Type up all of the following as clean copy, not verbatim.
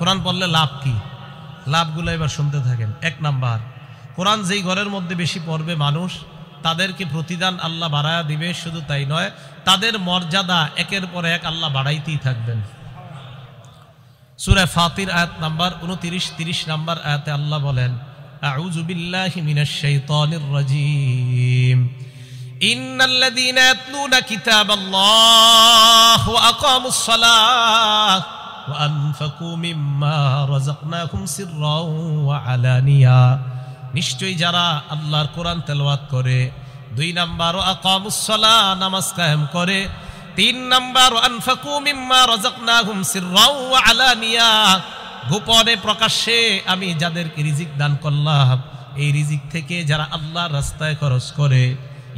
কোরআন পড়লে লাভ কি, লাভগুলো এবার শুনতে থাকেন। 1 নাম্বার, কোরআন যেই ঘরের মধ্যে বেশি পড়বে মানুষ, তাদেরকে প্রতিদান আল্লাহ বাড়ায়া দিবে। শুধু তাই নয়, তাদের মর্যাদা একের পর এক আল্লাহ বাড়াইতেই থাকবেন। সূরা ফাতির আয়াত নাম্বার 29, 30 নাম্বার আয়াতে আল্লাহ বলেন, আউযু বিল্লাহি মিনাশ শাইতানির রাজীম, ইন্নাল্লাযীনা ইয়াতলুনা কিতাবাল্লাহি ওয়া আকামুস সালাহ ওয়া আনফাকু মিম্মা রাযাকনাহুম সিররাও ওয়া আলানিয়া। নিশ্চয়ই যারা আল্লাহর কোরআন তেলাওয়াত করে, 2 নাম্বার ওয়া আকামুস সালাহ, নামাজ কায়েম করে, 3 নাম্বার ওয়া আনফাকু মিম্মা রাযাকনাহুম সিররাও ওয়া আলানিয়া, গোপনে প্রকাশ্যে আমি যাদেরকে রিজিক দান করলাম, এই রিজিক থেকে যারা আল্লাহর রাস্তায় খরচ করে,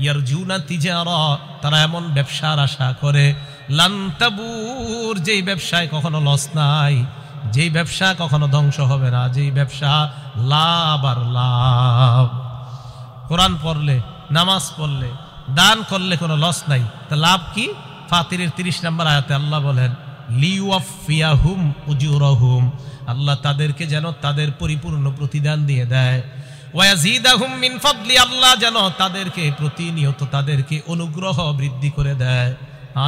ইয়ারজুনা তিজারা, তারা এমন ব্যবসার আশা করে, লান তাবুর, যেই ব্যবসায় কখনো লস নাই, যেই ব্যবসা কখনো ধ্বংস হবে না, যেই ব্যবসা লাভ আর লাভ। কোরআন পড়লে, নামাজ পড়লে, দান করলে কোনো লস নাই, তা লাভ কি? ফাতিরের 30 নম্বর আয়াতে আল্লাহ বলেন, লিওয়াফিয়াহুম উজুরহুম, আল্লাহ তাদেরকে যেন তাদের পরিপূর্ণ প্রতিদান দিয়ে দেয়। ওয়ায়াজিদাহুম মিন ফাদলি, আল্লাহ যেন তাদেরকে প্রতিনিয়ত তাদেরকে অনুগ্রহ বৃদ্ধি করে দেয়।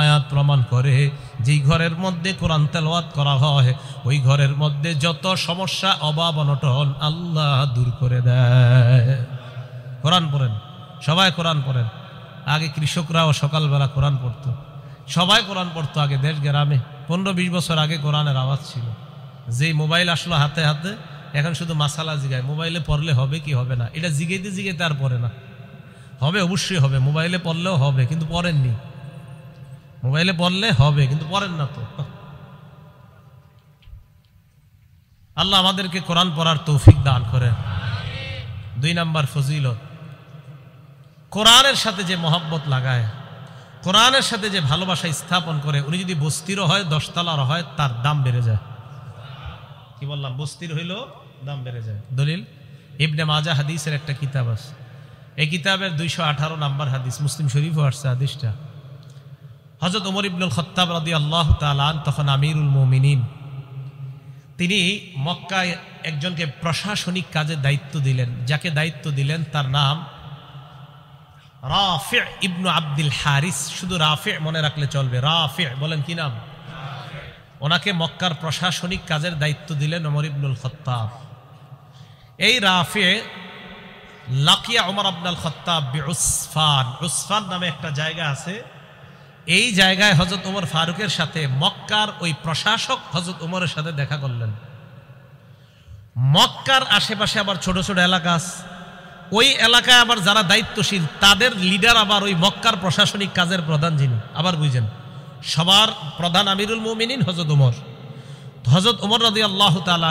আয়াত প্রমাণ করে যেই ঘরের মধ্যে কোরআন তেলাওয়াত করা হয়, ওই ঘরের মধ্যে যত সমস্যা, অভাব, অনটন আল্লাহ দূর করে দেয়। কোরআন পড়েন, সবাই কোরআন পড়েন। আগে কৃষকরাও সকালবেলা কোরআন পড়তো, সবাই কোরআন পড়তো আগে দেশ গ্রামে। 15-20 বছর আগে কোরআনের আওয়াজ ছিল। যেই মোবাইল আসলো হাতে হাতে, এখন শুধু মাসালা জিগায়, মোবাইলে পড়লে হবে কি হবে না, এটা জিগাইতে জিগাইতে আর পড়ে না। হবে, অবশ্যই হবে, মোবাইলে পড়লেও হবে, কিন্তু পড়েননি। মোবাইলে পড়লে হবে, কিন্তু পড়েন না তো। আল্লাহ আমাদেরকে কোরআন পড়ার তৌফিক দান করেন। 2 নাম্বার ফজিলত, কোরআনের সাথে যে মহব্বত লাগায়, কোরআনের সাথে যে ভালোবাসা স্থাপন করে, উনি যদি বস্তিরও হয়, 10 তলার হয়, তার দাম বেড়ে যায়। কি বললাম? বস্তির হইলেও দাম বেড়ে যায়। দলিল ইবনে মাজাহ হাদিসের একটা কিতাব আছে, এই কিতাবের 218 নাম্বার হাদিস, মুসলিম শরীফও আসছে হাদিসটা। হযরত ওমর ইবনুল খাত্তাব রাদিয়াল্লাহু তাআলা তখন আমিরুল মুমিনিন, তিনি মক্কায় একজনকে প্রশাসনিক কাজের দায়িত্ব দিলেন। যাকে দায়িত্ব দিলেন তার নাম রাফি ইবনু আব্দুল হারিস। শুধু রাফি মনে রাখলে চলবে, রাফি বলেন কি নাম? ওনাকে মক্কার প্রশাসনিক কাজের দায়িত্ব দিলেন ওমর ইবনুল খাত্তাব। এই রাফি লাকিয়া ওমর ইবনুল খাত্তাব বিউসফান, উসফান নামে একটা জায়গা আছে, এই জায়গায় হযরত ওমর ফারুকের সাথে মক্কার ওই প্রশাসক হযরত ওমরের সাথে দেখা করলেন। মক্কার আশেপাশে আবার ছোট ছোট এলাকা আছে, ওই এলাকায় আবার যারা দায়িত্বশীল তাদের লিডার আবার ওই মক্কার প্রশাসনিক কাজের প্রধান যিনি, আবার বুঝেন সবার প্রধান আমিরুল মুমিনিন হযরত ওমর। হযরত ওমর রাদিয়াল্লাহু তাআলা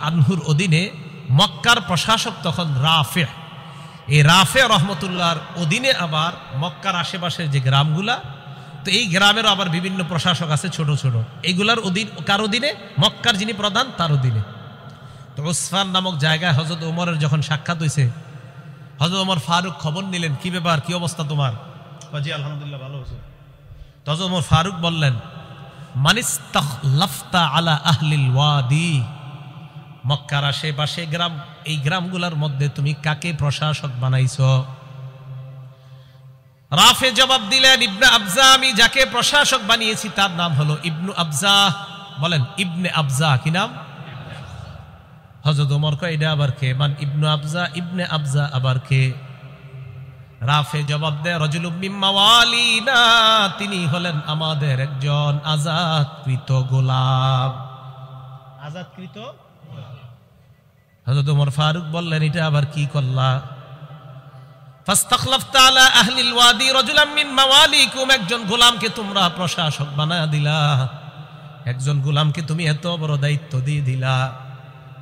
আনহুর অধীনে মক্কার প্রশাসক তখন রাফি। এই রাফি রহমতুল্লাহর অধীনে আবার মক্কার আশেপাশের যে গ্রামগুলা, তো এই গ্রামেরও আবার বিভিন্ন প্রশাসক আছে ছোট ছোট, এইগুলার অধীন কার অধীনে? মক্কার যিনি প্রধান তার অধীনে। তো উসফান নামক জায়গায় হযরত ওমরের যখন সাক্ষাৎ হয়েছে, হযরত ওমর ফারুক খবর নিলেন, কি ব্যাপার, কি অবস্থা তোমার? জি আলহামদুলিল্লাহ, ভালো আছে। তো হযরত ওমর ফারুক বললেন, মানিস্তাখলাফতা আলা আহলিল ওয়াদি, মক্কার আশেপাশে গ্রাম, এই গ্রামগুলোর মধ্যে তুমি কাকে প্রশাসক বানাইছো? রাফে জবাব দিলেন, ইবনে আবজা, আমি যাকে প্রশাসক বানিয়েছি তার নাম হলো ইবনু আবজা। বলেন ইবনে আবজা, কি নাম? হযরত ওমর কয়, এটা আবার কে? মান ইবনু আবজা, ইবনে আবজা আবার কে? রাফে জবাব দেয়, রাজুলুম মিন মাওয়ালিনা, তিনি হলেন আমাদের একজন আজাদকৃত গোলাম। আজাদকৃত? হযরত ওমর ফারুক বললেন, এটা আবার কি করলা? ফাস্তাখলাফতা আলা আহলিল ওয়াদি রাজুলাম মিন মাওয়ালিকুম, একজন গোলামকে তোমরা প্রশাসক বানায়া দিলা, একজন গোলামকে তুমি এত বড় দায়িত্ব দিয়ে দিলা।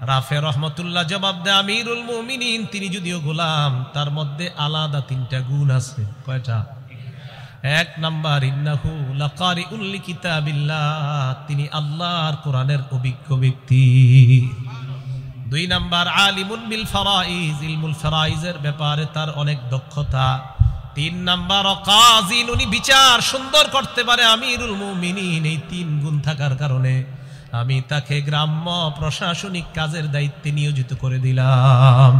রাফে রহমতুল্লাহ জবাব দেয়, আমিরুল মুমিনিন তিনি যদিও গোলাম, তার মধ্যে আলাদা 3টা গুণ আছে। কয়টা? 1 নাম্বার, ইন্নাহু লাকারিউল লিকিতাবিল্লাহ, তিনি আল্লাহর কোরআনের অভিজ্ঞ ব্যক্তি। 2 নাম্বার, আলিমুন বিল ফারাইজ, ইলমুল ফারাইজের ব্যাপারে তার অনেক দক্ষতা। 3 নাম্বার, কাযিন, উনি বিচার সুন্দর করতে পারে। আমিরুল মুমিনিন এই 3 গুণ থাকার কারণে আমি তাকে গ্রাম্য প্রশাসনিক কাজের দায়িত্বে নিয়োজিত করে দিলাম।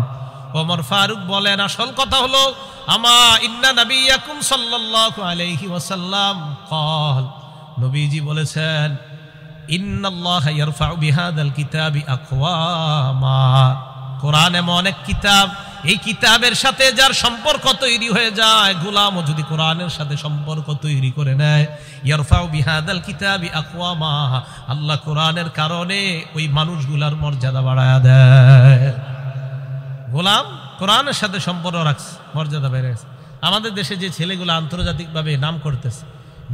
ওমর ফারুক বলেন, আসল কথা হলো আমা ইন্না নবিয়াকুম সাল্লাল্লাহু আলাইহি ওয়াসাল্লাম ক্বাল, নবীজি বলেছেন ইন্নাল্লাহা ইয়ারফাউ বিহাদাল কিতাবি আকওয়ামা, কোরআন এমন এক কিতাব, এই কিতাবের সাথে যার সম্পর্ক তৈরি হয়ে যায়, গোলামও যদি কোরআনের সাথে সম্পর্ক তৈরি করে নেয়, ইয়ারফাউ বিহাদাল কিতাবি আকওয়ামা, আল্লাহ কোরআনের কারণে ওই মানুষগুলার মর্যাদা বাড়ায়া দেয়। গোলাম কোরআনের সাথে সম্পর্ক রাখছে, মর্যাদা বেড়ে গেছে। আমাদের দেশে যে ছেলেগুলো আন্তর্জাতিকভাবে নাম করতেছে,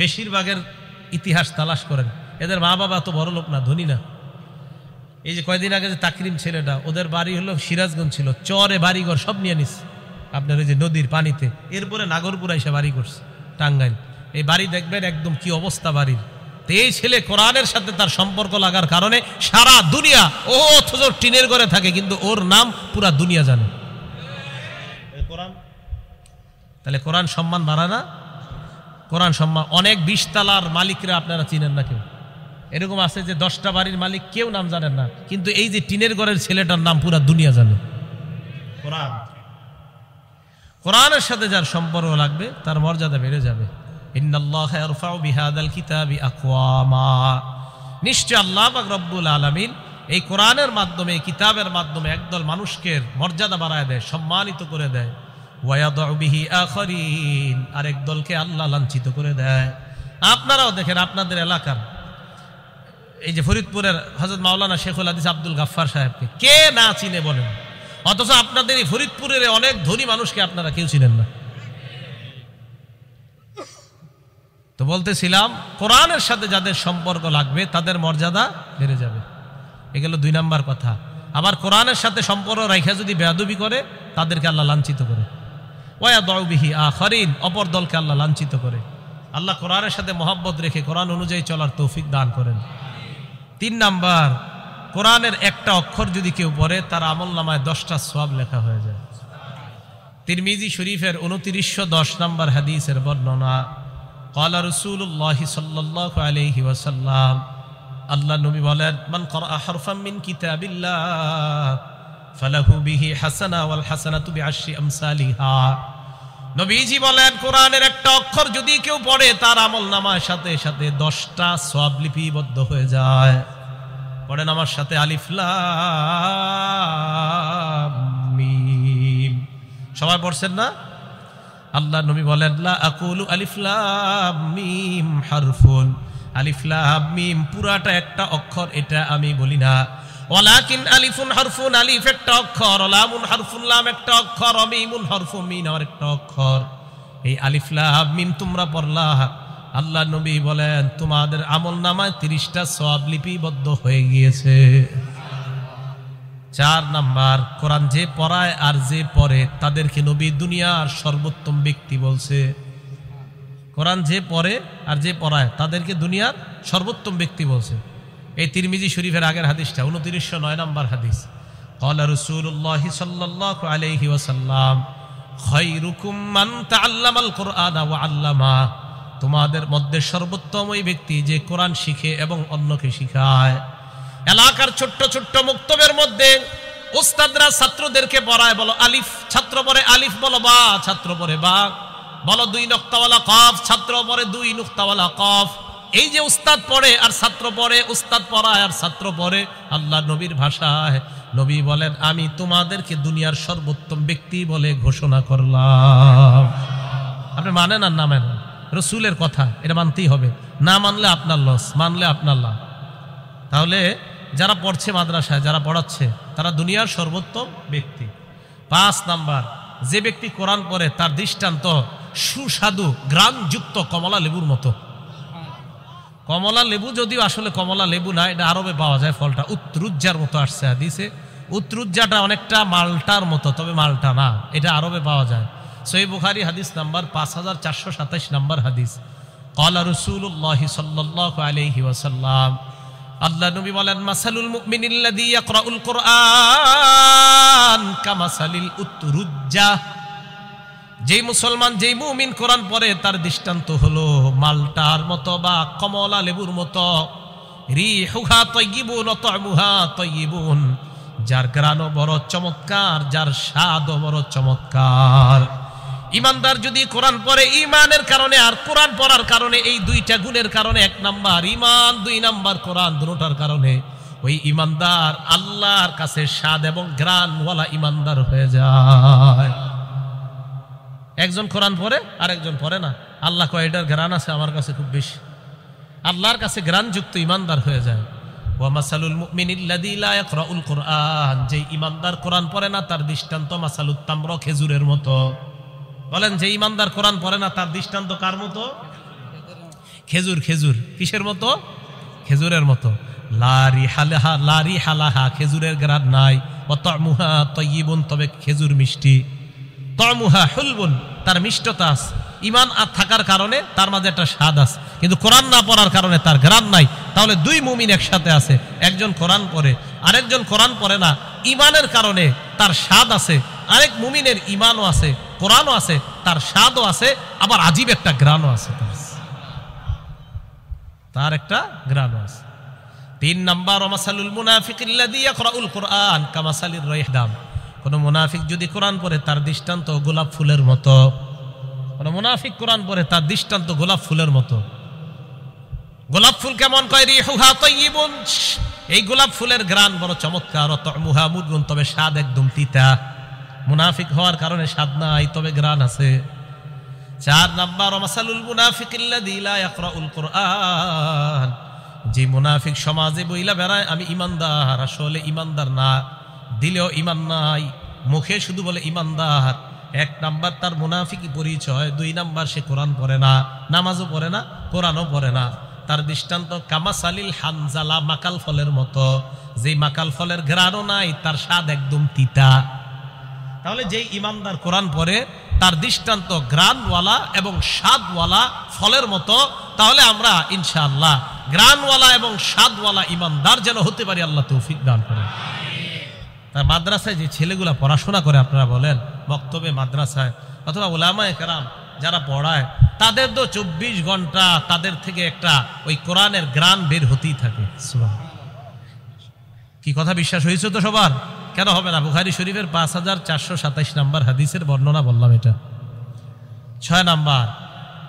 বেশিরভাগের ইতিহাস তালাশ করেন, এদের মা বাবা তো বড় লোক না, ধনী না। এই যে কয়দিন আগে যে তাকরিম ছেলেটা, ওদের বাড়ি হলো সিরাজগঞ্জ, ছিল চরে বাড়িঘর সব নিয়ে নিচ্ছে আপনার এই যে নদীর পানিতে, এরপরে নাগরপুরা এসে বাড়ি করছে টাঙ্গাইল। এই বাড়ি দেখবেন একদম কি অবস্থা বাড়ির। তো এই ছেলে কোরআনের সাথে তার সম্পর্ক লাগার কারণে সারা দুনিয়া, ও অথচ টিনের ঘরে থাকে কিন্তু ওর নাম পুরা দুনিয়া জানে। কোরআন, তাহলে কোরআন সম্মান বাড়ায় না? কোরআন সম্মান। অনেক 20 তালার মালিকরা আপনারা চিনেন না, কেউ এরকম আছে যে 10টা বাড়ির মালিক কেউ নাম জানেন না, কিন্তু এই যে টিনের ঘরের ছেলেটার নাম পুরা দুনিয়া জানে। কোরআন, কোরআনের সাথে যার সম্পর্ক লাগবে তার মর্যাদা বেড়ে যাবে। ইন্নাল্লাহা ইয়ারফাউ বিহাদাল কিতাবি আকওয়ামা, নিশ্চয় আল্লাহ পাক রব্বুল আলামিন এই কোরআনের মাধ্যমে, কিতাবের মাধ্যমে একদল মানুষকে মর্যাদা বাড়ায় দেয়, সম্মানিত করে দেয়। ওয়ায়াদউ বিহি আখারিন, আরেক দলকে আল্লাহ লাঞ্ছিত করে দেয়। আপনারাও দেখেন আপনাদের এলাকার এই যে ফরিদপুরের হযরত মাওলানা শেখুল হাদিস আব্দুল গাফফার সাহেবকে কে না চিনে বলেন, অথচ আপনাদের এই ফরিদপুরের অনেক ধনী মানুষকে আপনারা কেউ চিনেন না। তো বলতেছিলাম, কোরআনের সাথে যাদের সম্পর্ক লাগবে তাদের মর্যাদা বেড়ে যাবে। এগুলো 2 নাম্বার কথা। আবার কোরআনের সাথে সম্পর্ক রাখা যদি বেয়াদবি করে, তাদেরকে আল্লাহ লাঞ্ছিত করে। ওয়ায়াদউ বিহি আখারিন, অপর দলকে আল্লাহ লাঞ্ছিত করে। আল্লাহ কোরআনের সাথে মহব্বত রেখে কোরআন অনুযায়ী চলার তৌফিক দান করেন। 3 নাম্বার, কোরআনের একটা অক্ষর যদি কেউ পড়ে, তার আমলনামায় 10টা সওয়াব লেখা হয়ে যায়। তিরমিজি শরীফের 2910 নম্বর হাদিসের বর্ণনা, ক্বালা রাসূলুল্লাহ সাল্লাল্লাহু আলাইহি ওয়াসাল্লাম, আল্লাহ নবী বলেন, মান ক্বারা হারফাম মিন কিতাবিল্লাহ ফালাহু বিহি হাসানা ওয়াল হাসানাতু বিআশরি আমসালিহা। নবীজি বলেন, কোরআনের একটা অক্ষর যদি কেউ পড়ে, তার আমলনামার সাথে সাথে 10টা সওয়াব লিপিবদ্ধ হয়ে যায়। পড়েন আমার সাথে, আলিফ লাম মিম। সবাই পড়ছেন না? আল্লাহ নবী বলেন, লা আকুলু আলিফ লাম মিম হারফুন, আলিফ লাম মিম পুরাটা একটা অক্ষর, এটা আমি বলি না। ওয়ালাকিন আলিফুন হারফুন, আলিফ একটা অক্ষর, লামুন হারফুন, লাম একটা অক্ষর, মিমুন হারফুন, মিম আর একটা অক্ষর। এই আলিফ লাম মিম তোমরা পড়লা, আল্লাহ নবী বলেন তোমাদের আমলনামায় 30টা সওয়াব লিপিবদ্ধ হয়ে গিয়েছে। 4 নাম্বার, কোরআন যে পড়ায় আর যে পড়ে তাদেরকে নবী দুনিয়ার সর্বোত্তম ব্যক্তি বলছে। কোরআন যে পড়ে আর যে পড়ায় তাদেরকে দুনিয়ার সর্বোত্তম ব্যক্তি বলছে। এই তিরমিজি শরীফের আগের হাদিসটা 2909 নম্বর হাদিস। ক্বালা রাসূলুল্লাহ সাল্লাল্লাহু আলাইহি ওয়াসাল্লাম, খায়রুকুম মান তাআল্লামাল কুরআনা ওয়া আল্লামা, তোমাদের মধ্যে সর্বোত্তম ওই ব্যক্তি যে কোরআন শিখে এবং অন্যকে শিখায়। এলাকার ছোট্ট ছোট্ট মুক্তবের মধ্যে উস্তাদরা ছাত্রদেরকে পড়ায়, বলো আলিফ, ছাত্র পড়ে আলিফ, বলো বা, ছাত্র পড়ে বা, বলো 2 নুক্তাওয়ালা কফ, ছাত্র পড়ে 2 নুক্তাওয়ালা কফ। এই যে উস্তাদ পড়ে আর ছাত্র পড়ে, উস্তাদ পড়ায় আর ছাত্র পড়ে, আল্লাহ নবীর ভাষায় নবী বলেন, আমি তোমাদেরকে দুনিয়ার সর্বোত্তম ব্যক্তি বলে ঘোষণা করলাম। আপনি মানেন আর না মানেন, রসুলের কথা এটা মানতেই হবে। না মানলে আপনার লস, মানলে আপনার লাভ। তাহলে যারা পড়ছে মাদ্রাসায়, যারা পড়াচ্ছে, তারা দুনিয়ার সর্বোত্তম ব্যক্তি। 5 নাম্বার, যে ব্যক্তি কোরআন পড়ে তার দৃষ্টান্ত সুস্বাদু গ্রামযুক্ত কমলা লেবুর মতো। কমলা লেবু যদিও আসলে কমলা লেবু না, এটা আরবে পাওয়া যায় ফলটা, উত্রুজ্জার মতো আসছে হাদিসে। উত্রুজ্জাটা অনেকটা মালটার মতো, তবে মালটা না, এটা আরবে পাওয়া যায়। সহিহ বুখারী হাদিস নাম্বার 5427 নম্বর হাদিস। ক্বালা রাসূলুল্লাহ সাল্লাল্লাহু আলাইহি ওয়াসাল্লাম, আল্লাহ নবী বলেন, মাসালুল মুমিনিল্লাযী ইয়াকরাউল কুরআন কামাসালিল উতরুজ্জা, যেই মুসলমান, যেই মুমিন কোরআন পড়ে তার দৃষ্টান্ত হলো মালটার মতো বা কমলা লেবুর মতো। রিহুহা তাইয়িবুন ওয়া তা'মুহা তাইয়িবুন, যার ঘ্রাণও বড় চমৎকার, যার স্বাদও বড় চমৎকার। ইমানদার যদি কোরআন পড়ে ইমানের কারণে আর কোরআন পড়ার কারণে, এই দুইটা গুণের কারণে, 1 নাম্বার ইমান, 2 নাম্বার কোরআন, দুটোর কারণে ওই ইমানদার আল্লাহর কাছে স্বাদ এবং ঘ্রাণওয়ালা ইমানদার হয়ে যায়। একজন কোরআন পড়ে আর একজন পড়ে না, আল্লাহ কয় এটার ঘ্রাণ আছে আমার কাছে খুব বেশি, আল্লাহর কাছে ঘ্রাণযুক্ত ইমানদার হয়ে যায়। ওয়া মাসালুল মুমিনিল্লাযী লা ইয়াকরাউল কুরআন, যে ইমানদার কোরআন পড়ে না তার দৃষ্টান্ত মাসালুত তামর, খেজুরের মতো। বলেন যে ইমানদার কোরআন পড়ে না তার দৃষ্টান্ত কার মতো? খেজুর। খেজুর কিসের মতো? খেজুরের মতো। লা রিহালাহা, খেজুরের ঘ্রাণ নাই। ওয়া তা'মুহা তাইয়িবুন, তবে খেজুর মিষ্টি। তা'মুহা হুলবুন, তার মিষ্টতা আছে। ইমান আর থাকার কারণে তার মাঝে একটা স্বাদ আছে, কিন্তু কোরআন না পড়ার কারণে তার ঘ্রাণ নাই। তাহলে 2 মুমিন একসাথে আছে, একজন কোরআন পড়ে আরেকজন কোরআন পড়ে না। ইমানের কারণে তার স্বাদ আছে, আরেক মুমিনের ইমানও আছে, কোরআনও আছে, তার স্বাদও আছে, আবার আজীব একটা ঘ্রাণও আছে, তার একটা ঘ্রাণও আছে। 3 নাম্বার ওমাসালুল মুনাফিকিল্লাযী ইয়াকরাউল কুরআন কামাসালির রাইহদাম, কোন মুনাফিক যদি কোরআন পড়ে তার দৃষ্টান্ত গোলাপ ফুলের মতো। কোন মুনাফিক কোরআন পড়ে তার দৃষ্টান্ত গোলাপ ফুলের মতো। গোলাপ ফুল কেমন? কয় রিহুহা তাইয়িবুন, এই গোলাপ ফুলের ঘ্রাণ বড় চমৎকার। ওয়া তা'মুহা মুরগুন, তবে স্বাদ একদম তিতা। মুনাফিক হওয়ার কারণে স্বাদ নাই, তবে ঘ্রাণ আছে। 4 নাম্বার ওমাসালুল মুনাফিকিল্লাযী লা ইয়াকরাউল কুরআন, যে মুনাফিক সমাজে বইলা বেড়ায় আমি ইমানদার, আসলে ইমানদার না, দিলেও ইমান নাই, মুখে শুধু বলে ইমানদার। 1 নাম্বার তার মুনাফিকি পরিচয়। 2 নাম্বার সে কোরআন পড়ে না, নামাজও পড়ে না, কোরআনও পড়ে না। তার দৃষ্টান্ত কামাসালিল হানজালা, মাকাল ফলের মতো। যে মাকাল ফলের ঘ্রাণও নাই, তার স্বাদ একদম তিতা। তাহলে যেই ইমানদার কোরআন পড়ে তার দৃষ্টান্ত ঘ্রাণওয়ালা এবং স্বাদওয়ালা ফলের মতো। তাহলে আমরা ইনশাআল্লাহ ঘ্রাণওয়ালা এবং স্বাদওয়ালা ইমানদার যেন হতে পারি, আল্লাহ তৌফিক দান করেন। তার মাদ্রাসায় যে ছেলেগুলা পড়াশোনা করে, আপনারা বলেন মক্তবে, মাদ্রাসায় অথবা উলামায়ে কেরাম যারা পড়ায়, তাদের তো 24 ঘন্টা তাদের থেকে একটা ওই কোরআনের ঘ্রাণ বের হতেই থাকে। কি কথা বিশ্বাস হয়েছে তো সবার? কেন হবে না? বুখারী শরীফের 5427 নাম্বার হাদিসের বর্ণনা বললাম এটা। 6 নাম্বার,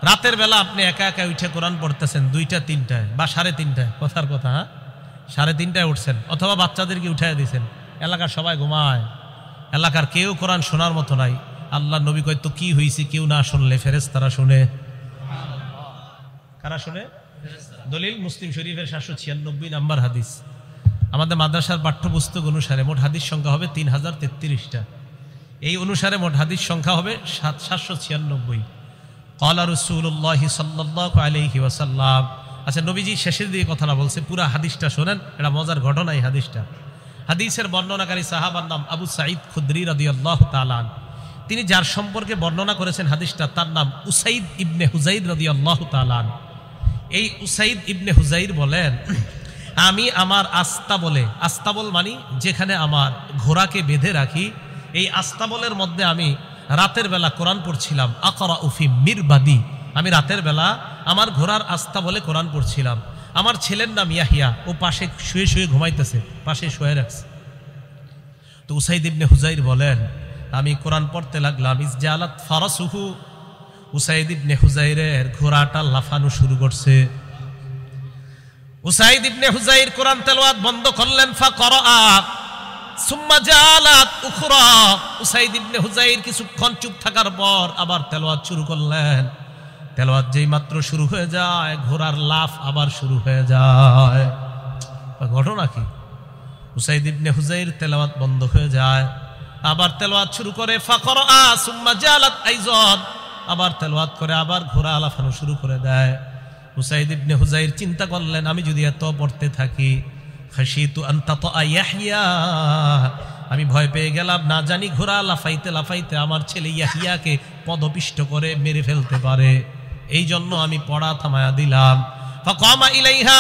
রাতের বেলা আপনি একা একা উঠে কোরআন পড়তেছেন 2টা 3টায় বা 3:30টায়, কথার কথা, হ্যাঁ 3:30টায় উঠছেন, অথবা বাচ্চাদেরকে উঠাই দিয়েছেন, এলাকার সবাই ঘুমায়, এলাকার কেউ কোরআন শোনার মতো নাই। আল্লাহ নবী কয় তো কি হয়েছে, কেউ না শুনলে ফেরেশতারা শুনে। কারা শুনে? দলিল মুসলিম শরীফের 796 নাম্বার হাদিস। আমাদের মাদ্রাসার পাঠ্যপুস্তক অনুসারে মোট হাদিস সংখ্যা হবে 3033টা। এই অনুসারে মোট হাদিস সংখ্যা হবে 796। ক্বালা রাসূলুল্লাহ সাল্লাল্লাহু আলাইহি ওয়াসাল্লাম। আচ্ছা, নবীজি শেষের দিকে কথাটা বলছে, পুরা হাদিসটা শোনেন, এটা মজার ঘটনা। এই হাদিসটা, হাদিসের বর্ণনাকারী সাহাবার নাম আবু সাঈদ খুদরি রাদিয়াল্লাহু তাআলা আনহু। তিনি যার সম্পর্কে বর্ণনা করেছেন হাদিসটা, তার নাম উসাইদ ইবনে হুযাইর রাদিয়াল্লাহু তাআলা আনহু। এই উসাইদ ইবনে হুযাইর বলেন, আমি আমার আস্তাবলে, আস্তাবল মানি যেখানে আমার ঘোড়াকে বেঁধে রাখি, এই আস্তাবলের মধ্যে আমি রাতের বেলা কোরআন পড়ছিলাম। আকরা উফি মিরবাদি, আমি রাতের বেলা আমার ঘোড়ার আস্তাবলে কোরআন পড়ছিলাম। আমার ছেলের নাম ইয়াহিয়া, ও পাশে শুয়ে শুয়ে ঘুমাইতেছে, পাশে শুয়ে রাখছে। তো উসাইদ ইবনে হুযাইর বলেন, আমি কোরআন পড়তে লাগলাম। ইসজালাত ফারাসুহু, উসাইদ ইবনে হুযাইরের ঘোড়াটা লাফানো শুরু করছে। উসাইদ ইবনে হুযাইর কোরআন তেলাওয়াত বন্ধ করলেন। ফাকরা সুম্মা জালাত উখরা, উসাইদ ইবনে হুযাইর কিছুক্ষণ চুপ থাকার পর আবার তেলাওয়াত শুরু করলেন। তেলাওয়াত যেই মাত্র শুরু হয়ে যায়, ঘোড়ার লাফ আবার শুরু হয়ে যায়। ঘটনা কি? উসাইদ ইবনে হুযাইর তেলাওয়াত বন্ধ হয়ে যায়, আবার তেলাওয়াত শুরু করে। ফাকরা সুম্মা জালাত আইযান, আবার তেলাওয়াত করে, আবার ঘোড়া লাফানো শুরু করে দেয়। উসাইদ ইবনে হুযাইর চিন্তা করলেন, আমি যদি এত পড়তে থাকি, খাশিতু আন তাতা ইয়াহইয়া, আমি ভয় পেয়ে গেলাম, না জানি ঘোড়া লাফাইতে লাফাইতে আমার ছেলে ইয়াহিয়াকে পদপিষ্ট করে মেরে ফেলতে পারে, এই জন্য আমি পড়া থামায়া দিলাম। ফাকামা ইলাইহা,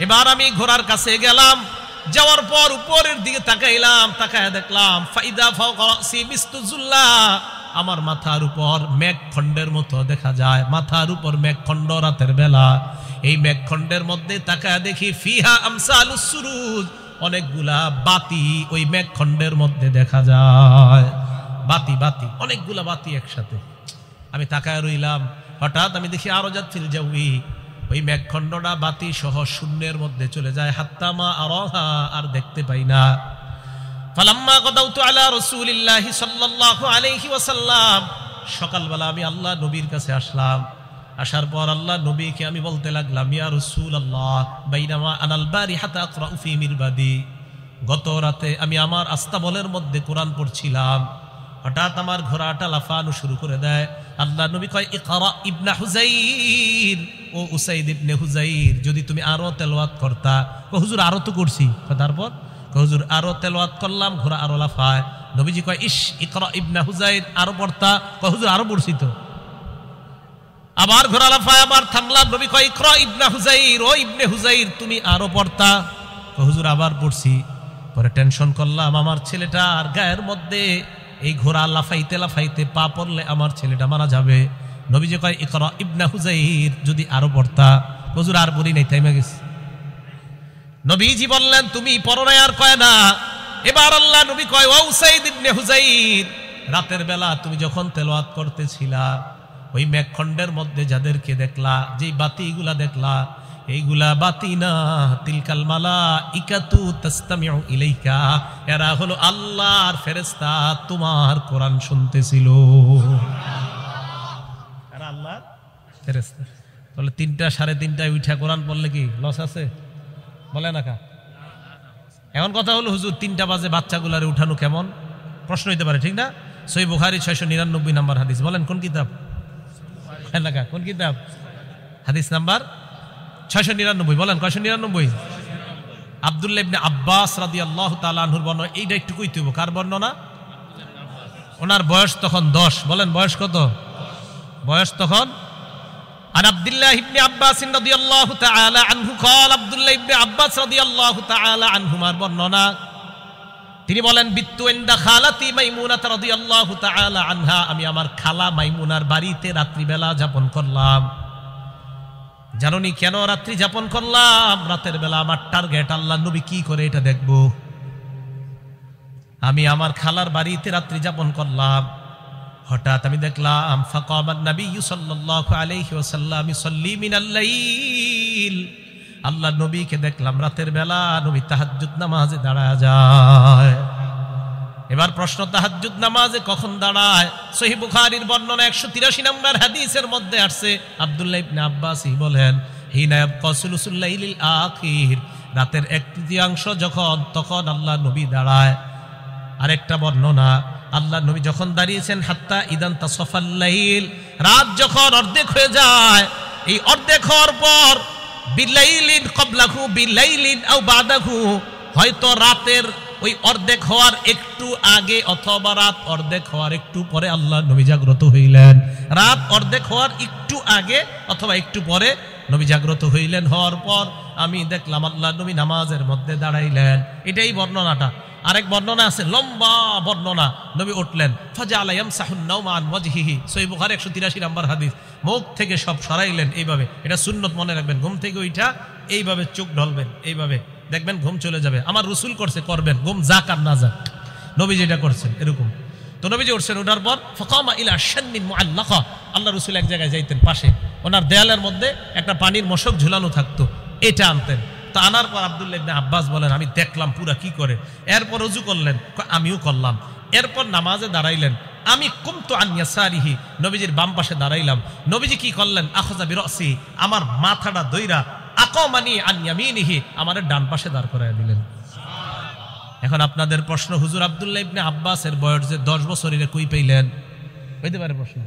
এবার আমি ঘোড়ার কাছে গেলাম। যাওয়ার পর উপরের দিকে তাকাইলাম, তাকায় দেখলাম ফাইদা ফাওকা রাসি বিস্তুজুল্লাহ, আমার মাথার উপর মেঘখণ্ডের মতো দেখা যায়, মাথার উপর মেঘখণ্ড রাতের বেলা। এই মেঘখণ্ডের মধ্যে তাকায় দেখি ফিহা আমসালুস সুরুজ, অনেকগুলা বাতি ওই মেঘখণ্ডের মধ্যে দেখা যায়। বাতি বাতি অনেকগুলা বাতি একসাথে। আমি তাকায় রইলাম, হঠাৎ আমি দেখি আরো জাতিল জাউই, ওই মেঘখণ্ডটা বাতি সহ শূন্যের মধ্যে চলে যায়। হাত্তামা আরাহা, আর দেখতে পাই না। ফালাম্মা গাদাউতু আলা রাসূলিল্লাহি সাল্লাল্লাহু আলাইহি ওয়াসাল্লাম, সকালবেলা আমি আল্লাহ নবীর কাছে আসলাম। আসার পর আল্লাহ নবীকে আমি বলতে লাগলাম, ইয়া রাসূলুল্লাহ বাইনামা আনাল বারিহাতা আকরাউ ফি মিরবাদি, গত রাতে আমি আমার আস্তাবলের মধ্যে কোরআন পড়ছিলাম, হঠাৎ আমার ঘোড়াটা লাফানো শুরু করে দেয়। আল্লাহ নবী কয়, ইকরা ইবনে হুজাইর, ও উসাইদ ইবনে হুজাইর, যদি তুমি আরো তেলাওয়াত করতা। হুজুর আরো তো করছি। তারপর হুজুর আরো তেলাওয়াত করলাম, ঘোড়া আরো লাফায়। নবীজি কয়, ইস ইকরা ইবনে হুজাইর, আরো পড়তা। হুজুর আরো পড়ছি তো। আবার ঘোড়া লাফায়, আবার থামলাম। নবী কয়, ইকরা ইবনে হুজাইর, ও ইবনে হুজাইর, তুমি আরো পড়তা। হুজুর আবার পড়ছি। পরে টেনশন করলাম, আমার ছেলেটার গায়ের মধ্যে এই ঘোড়া লাফাইতে লাফাইতে পা পড়লে আমার ছেলেটা মারা যাবে। নবীজি কয়, ইকরা ইবনে হুজাইর, যদি আরো পড়তা। হুজুর আর পড়ি নাই, থাইমা গেছে। নবীজি বললেন, তুমি পড়ো না, আর কয় না। এবার আল্লাহ নবী কয়, ও উসাইদ ইবনে হুজাইর, রাতের বেলা তুমি যখন তেলাওয়াত করতেছিলা, ওই মেঘখণ্ডের মধ্যে যাদেরকে দেখলা, যেই বাতিগুলা দেখলা, এইগুলা বাতি না, তিলকাল মালাইকাতু তাসতামিউ ইলাইকা, এরা হলো আল্লাহর ফেরেশতা, তোমার কোরআন শুনতেছিল। এরা আল্লাহর ফেরেশতা। তাহলে 3টা 3:30টায় উঠা কোরআন পড়লে কি লস আছে? বলে না কা। এখন কথা হলো, হুজুর 3টা বাজে বাচ্চাগুলারে উঠানো কেমন? প্রশ্ন হইতে পারে, ঠিক না? সহিহ বুখারী 699 নম্বর হাদিস। বলেন কোন কিতাব? কোন কিতাব? হাদিস নাম্বার 699। বলেন 699। আব্দুল্লাহ ইবনে আব্বাস রাদিয়াল্লাহু তাআলা আনহুর বর্ণনা। এইটা একটু কইতে হইব, কার বর্ণনা? ওনার বয়স তখন 10। বলেন বয়স কত? বয়স তখন। আর আব্দুল্লাহ ইবনে আব্বাস রাদিয়াল্লাহু তাআলা আনহু قال, আব্দুল্লাহ ইবনে আব্বাস রাদিয়াল্লাহু তাআলা আনহুমার বর্ণনা, তিনি বলেন, বিত্তু ইনদা খালাতি মাইমুনা রাদিয়াল্লাহু তাআলা আনহা, আমি আমার খালা মাইমুনার বাড়িতে রাত্রিবেলা যাপন করলাম। জানুনি কেন রাত্রি যাপন করলাম? রাতের বেলা আমার টার্গেট আল্লাহ নবী কি করে এটা দেখব। আমি আমার খালার বাড়িতে রাত্রি যাপন করলাম। হঠাৎ আমি দেখলাম, ফাকামান নবী সাল্লাল্লাহু আলাইহি ওয়াসাল্লাম ইসাল্লি মিনাল লাইল, আল্লাহ নবীকে দেখলাম রাতের বেলা নবী তাহাজ্জুদ নামাজে দাঁড়ায় যায়। এবার প্রশ্ন, তাহাজ্জুদ নামাজে কখন দাঁড়ায়? সহিহ বুখারীর বর্ণনা 183 নম্বর হাদিসের মধ্যে আসছে। আব্দুল্লাহ ইবনে আব্বাসই বলেন, হিনা ইয়াবকা সুলুসুল লাইলিল আখির, রাতের 1/3 যখন, তখন আল্লাহ নবী দাঁড়ায়। আরেকটা বর্ণনা, আল্লাহ নবী যখন দাঁড়িয়েছেন, হাত্তা ইদান তাসাফাল লাইল, রাত যখন অর্ধেক হয়ে যায়, এই অর্ধেক হওয়ার পর বিলাইলিন ক্বাবলাহু বিলাইলিন আও বাদাহু, হয়তো রাতের ওই অর্ধেক হওয়ার একটু আগে অথবা রাত অর্ধেক হওয়ার একটু পরে আল্লাহ নবী জাগ্রত হইলেন। রাত অর্ধেক হওয়ার একটু আগে অথবা একটু পরে নবী জাগ্রত হইলেন। হওয়ার পর আমি দেখলাম আল্লাহ নবী নামাজের মধ্যে দাঁড়াইলেন। এটাই বর্ণনাটা। আরেক বর্ণনা আছে, লম্বা বর্ণনা, নবী উঠলেন, ফাজাআলা ইয়ামসাহুন নাওমা আন ওয়াজহিহি, সহিহ বুখারী 183 নম্বর হাদিস। মুখ থেকে সব সরাইলেন এইভাবে। এটা সুন্নত, মনে রাখবেন। ঘুম থেকে উঠা এইভাবে চোখ ঢলবেন, এইভাবে দেখবেন ঘুম চলে যাবে। আমার রাসূল করছে, করবেন, ঘুম যাক আর না যাক, নবী যেটা করছেন এরকম। তো নবীজি উঠছেন, ওঠার পর ফাকামা ইলা শান্নিন মুআল্লাকা, আল্লাহ রাসূল এক জায়গায় যাইতেন, পাশে ওনার দেয়ালের মধ্যে একটা পানির মশক ঝুলানো থাকতো, এটা আনতেন। তো আনার পর আব্দুল্লাহ ইবনে আব্বাস বলেন, আমি দেখলাম পুরা কি করে। এরপর ওযু করলেন, আমিও করলাম। এরপর নামাজে দাঁড়াইলেন, আমি কুমতু আন ইয়াসারিহি, নবীজির বাম পাশে দাঁড়াইলাম। নবীজি কি করলেন? আখাযা বিরাসি, আমার মাথাটা দইরা, আকামানি আন ইয়ামিনিহি, আমারে ডান পাশে দাঁড় করায় দিলেন। এখন আপনাদের প্রশ্ন, হুজুর আব্দুল্লাহ ইবনে আব্বাসের বয়স যে 10 বছর, এটা কই পেলেন? হইতে পারে প্রশ্ন।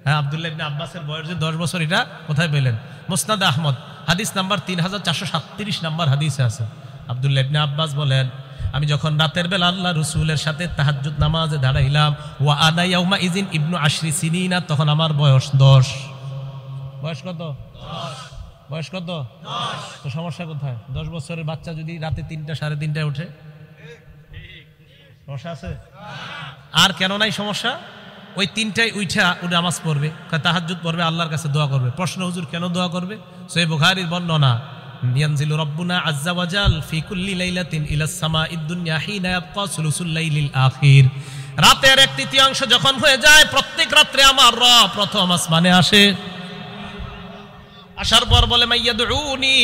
হ্যাঁ, আব্দুল্লাহ ইবনে আব্বাসের বয়স যে 10 বছর, এটা কোথায় পেলেন? মুসনাদ আহমদ হাদিস নাম্বার 3437 নম্বর হাদিসে আছে। আব্দুল্লাহ ইবনে আব্বাস বলেন, আমি যখন রাতের বেলা আল্লাহ রাসূলের সাথে তাহাজ্জুদ নামাজে দাঁড়াইলাম, ওয়া আনা ইয়াউমা ইযিন ইবনু 10 সিনিনা, তখন আমার বয়স 10। বয়স কত? 10। বয়স কত? 10। তো সমস্যা কোথায়? 10 বছরের বাচ্চা যদি রাতে 3টা 3:30টায় ওঠে, সমস্যা আছে? আর কেন নাই সমস্যা? ওই 3টায় উঠা নামাজ পড়বে, তাহাজ্জুদ পড়বে, আল্লাহর কাছে দোয়া করবে। প্রশ্ন, হুজুর কেন দোয়া করবে? সহিহ বুখারীর বর্ণনা, ইয়ানজিলু রাব্বুনা আযজা ওয়া জাল ফি কুল্লি লাইলাতিন ইলাস সামাঈদ দুনিয়া হিনা ইয়াবকা সুলুসুল লাইলিল আখির। রাতের 1/3 যখন হয়ে যায়, প্রত্যেক রাত্রে আমার রব প্রথম আসমানে আসে। আসার পর বলে, মাইয়াদউনি,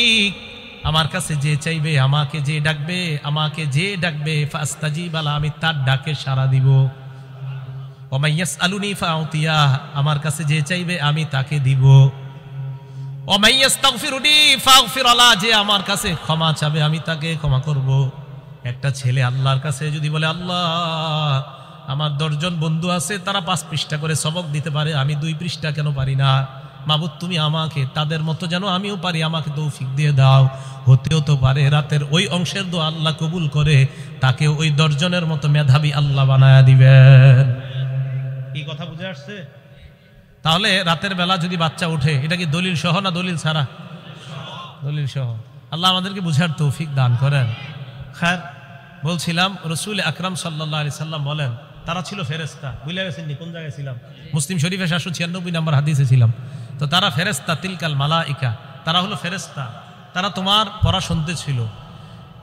আমার কাছে যে চাইবে, আমাকে যে ডাকবে, আমাকে যে ডাকবে, ফাস্তাজিব লা, আমি তার ডাকে সাড়া দিব। ওয়া মাইয়াসআলুনি ফাউতিয়া, আমার কাছে যে চাইবে আমি তাকে দিব। ওয়া মাইয়াস্তাগফিরুনি ফাগফির লা, যে আমার কাছে ক্ষমা চাবে আমি তাকে ক্ষমা করব। একটা ছেলে আল্লাহর কাছে যদি বলে, আল্লাহ আমার 10 জন বন্ধু আছে, তারা 5 পৃষ্ঠা করে সবক দিতে পারে, আমি 2 পৃষ্ঠা কেন পারি না? মাবুদ তুমি আমাকে তাদের মতো যেন আমিও পারি, আমাকে তৌফিক দিয়ে দাও। হতেও তো পারে রাতের ওই অংশের দোয়া আল্লাহ কবুল করে তাকে ওই 10 জনের মতো মেধাবী আল্লাহ বানায়া দিবেন। কি কথা বুঝে আসছে? তাহলে রাতের বেলা যদি বাচ্চা উঠে, এটা কি দলিল সহ না দলিল ছাড়া? দলিল সহ। আল্লাহ আমাদেরকে বুঝার তৌফিক দান করেন। খায়ের, বলছিলাম রাসূল আকরাম সাল্লাল্লাহু আলাইহি সাল্লাম বলেন, তারা ছিল ফেরেশতা। ভুলে গেছেন নি কোন জায়গায় ছিলাম? মুসলিম শরীফে 796 নম্বর হাদিসে ছিলাম। তো তারা ফেরেশতা, তিলকাল মালাইকা, তারা হলো ফেরেশতা, তারা তোমার পড়া শুনতে ছিল।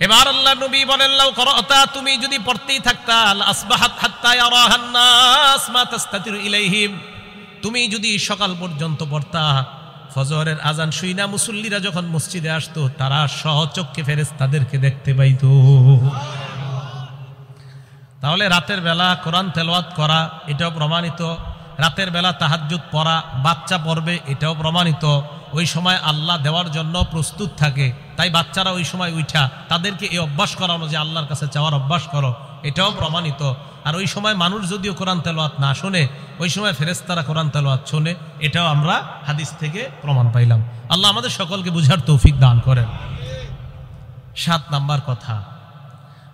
এবার আল্লাহ নবী বলেন, লাউ করাতা, তুমি যদি পড়তেই থাকতা, আসবাহাত হাত্তা ইয়ারাহান নাস মা তাস্তাতিরু ইলাইহিম, তুমি যদি সকাল পর্যন্ত পড়তা, ফজরের আজান শুইনা মুসল্লিরা যখন মসজিদে আসতো, তারা সচক্ষে ফেরেশতাদেরকে দেখতে পাইতো। তাহলে রাতের বেলা কোরআন তেলাওয়াত করা, এটাও প্রমাণিত। রাতের বেলা তাহাজ্জুদ পড়া, বাচ্চা পড়বে, এটাও প্রমাণিত। ওই সময় আল্লাহ দেওয়ার জন্য প্রস্তুত থাকে, তাই বাচ্চারা ওই সময় উঠা তাদেরকে এই অভ্যাস করানো যে আল্লাহর কাছে চাওয়ার অভ্যাস করো, এটাও প্রমাণিত। আর ওই সময় মানুষ যদিও কোরআন তেলাওয়াত না শোনে, ওই সময় ফেরেশতারা কোরআন তেলাওয়াত শোনে, এটাও আমরা হাদিস থেকে প্রমাণ পাইলাম। আল্লাহ আমাদের সকলকে বুঝার তৌফিক দান করেন। 7 নাম্বার কথা,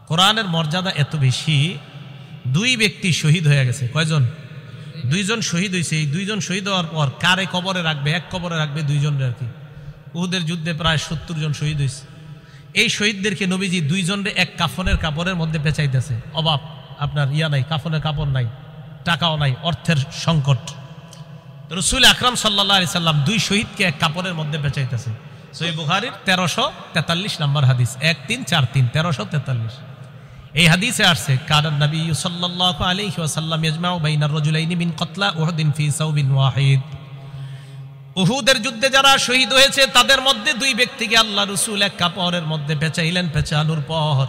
কোরআনের মর্যাদা এত বেশি, 2 ব্যক্তি শহীদ হয়ে গেছে। কয়জন? 2 জন শহীদ হয়েছে। এই 2 জন শহীদ হওয়ার পর কারে কবরে রাখবে? এক কবরে রাখবে 2 জনের আর কি। উহুদের যুদ্ধে প্রায় 70 জন শহীদ হয়েছে। এই শহীদদেরকে নবীজি 2 জনের এক কাফনের কাপড়ের মধ্যে পেঁচাইতেছে। অভাব, আপনার নাই, কাফনের কাপড় নাই, টাকাও নাই, অর্থের সংকট। রাসূল আকরাম সাল্লাল্লাহু আলাইহি সাল্লাম 2 শহীদকে এক কাপড়ের মধ্যে পেঁচাইতেছে। সহিহ বুখারীর 1343 নম্বর হাদিস, 1343, 1343। এই হাদিসে আসছে, কানান নবী সাল্লাল্লাহু আলাইহি ওয়াসাল্লাম ইয়াজমাউ বাইনার রাজুলাইনি মিন কতলা উহুদিন ফি সাওবিন ওয়াহিদ। উহুদের যুদ্ধে যারা শহীদ হয়েছে তাদের মধ্যে 2 ব্যক্তিকে আল্লাহ রাসূল এক কাপড়ের মধ্যে পেঁচাইলেন। পেঁচানোর পর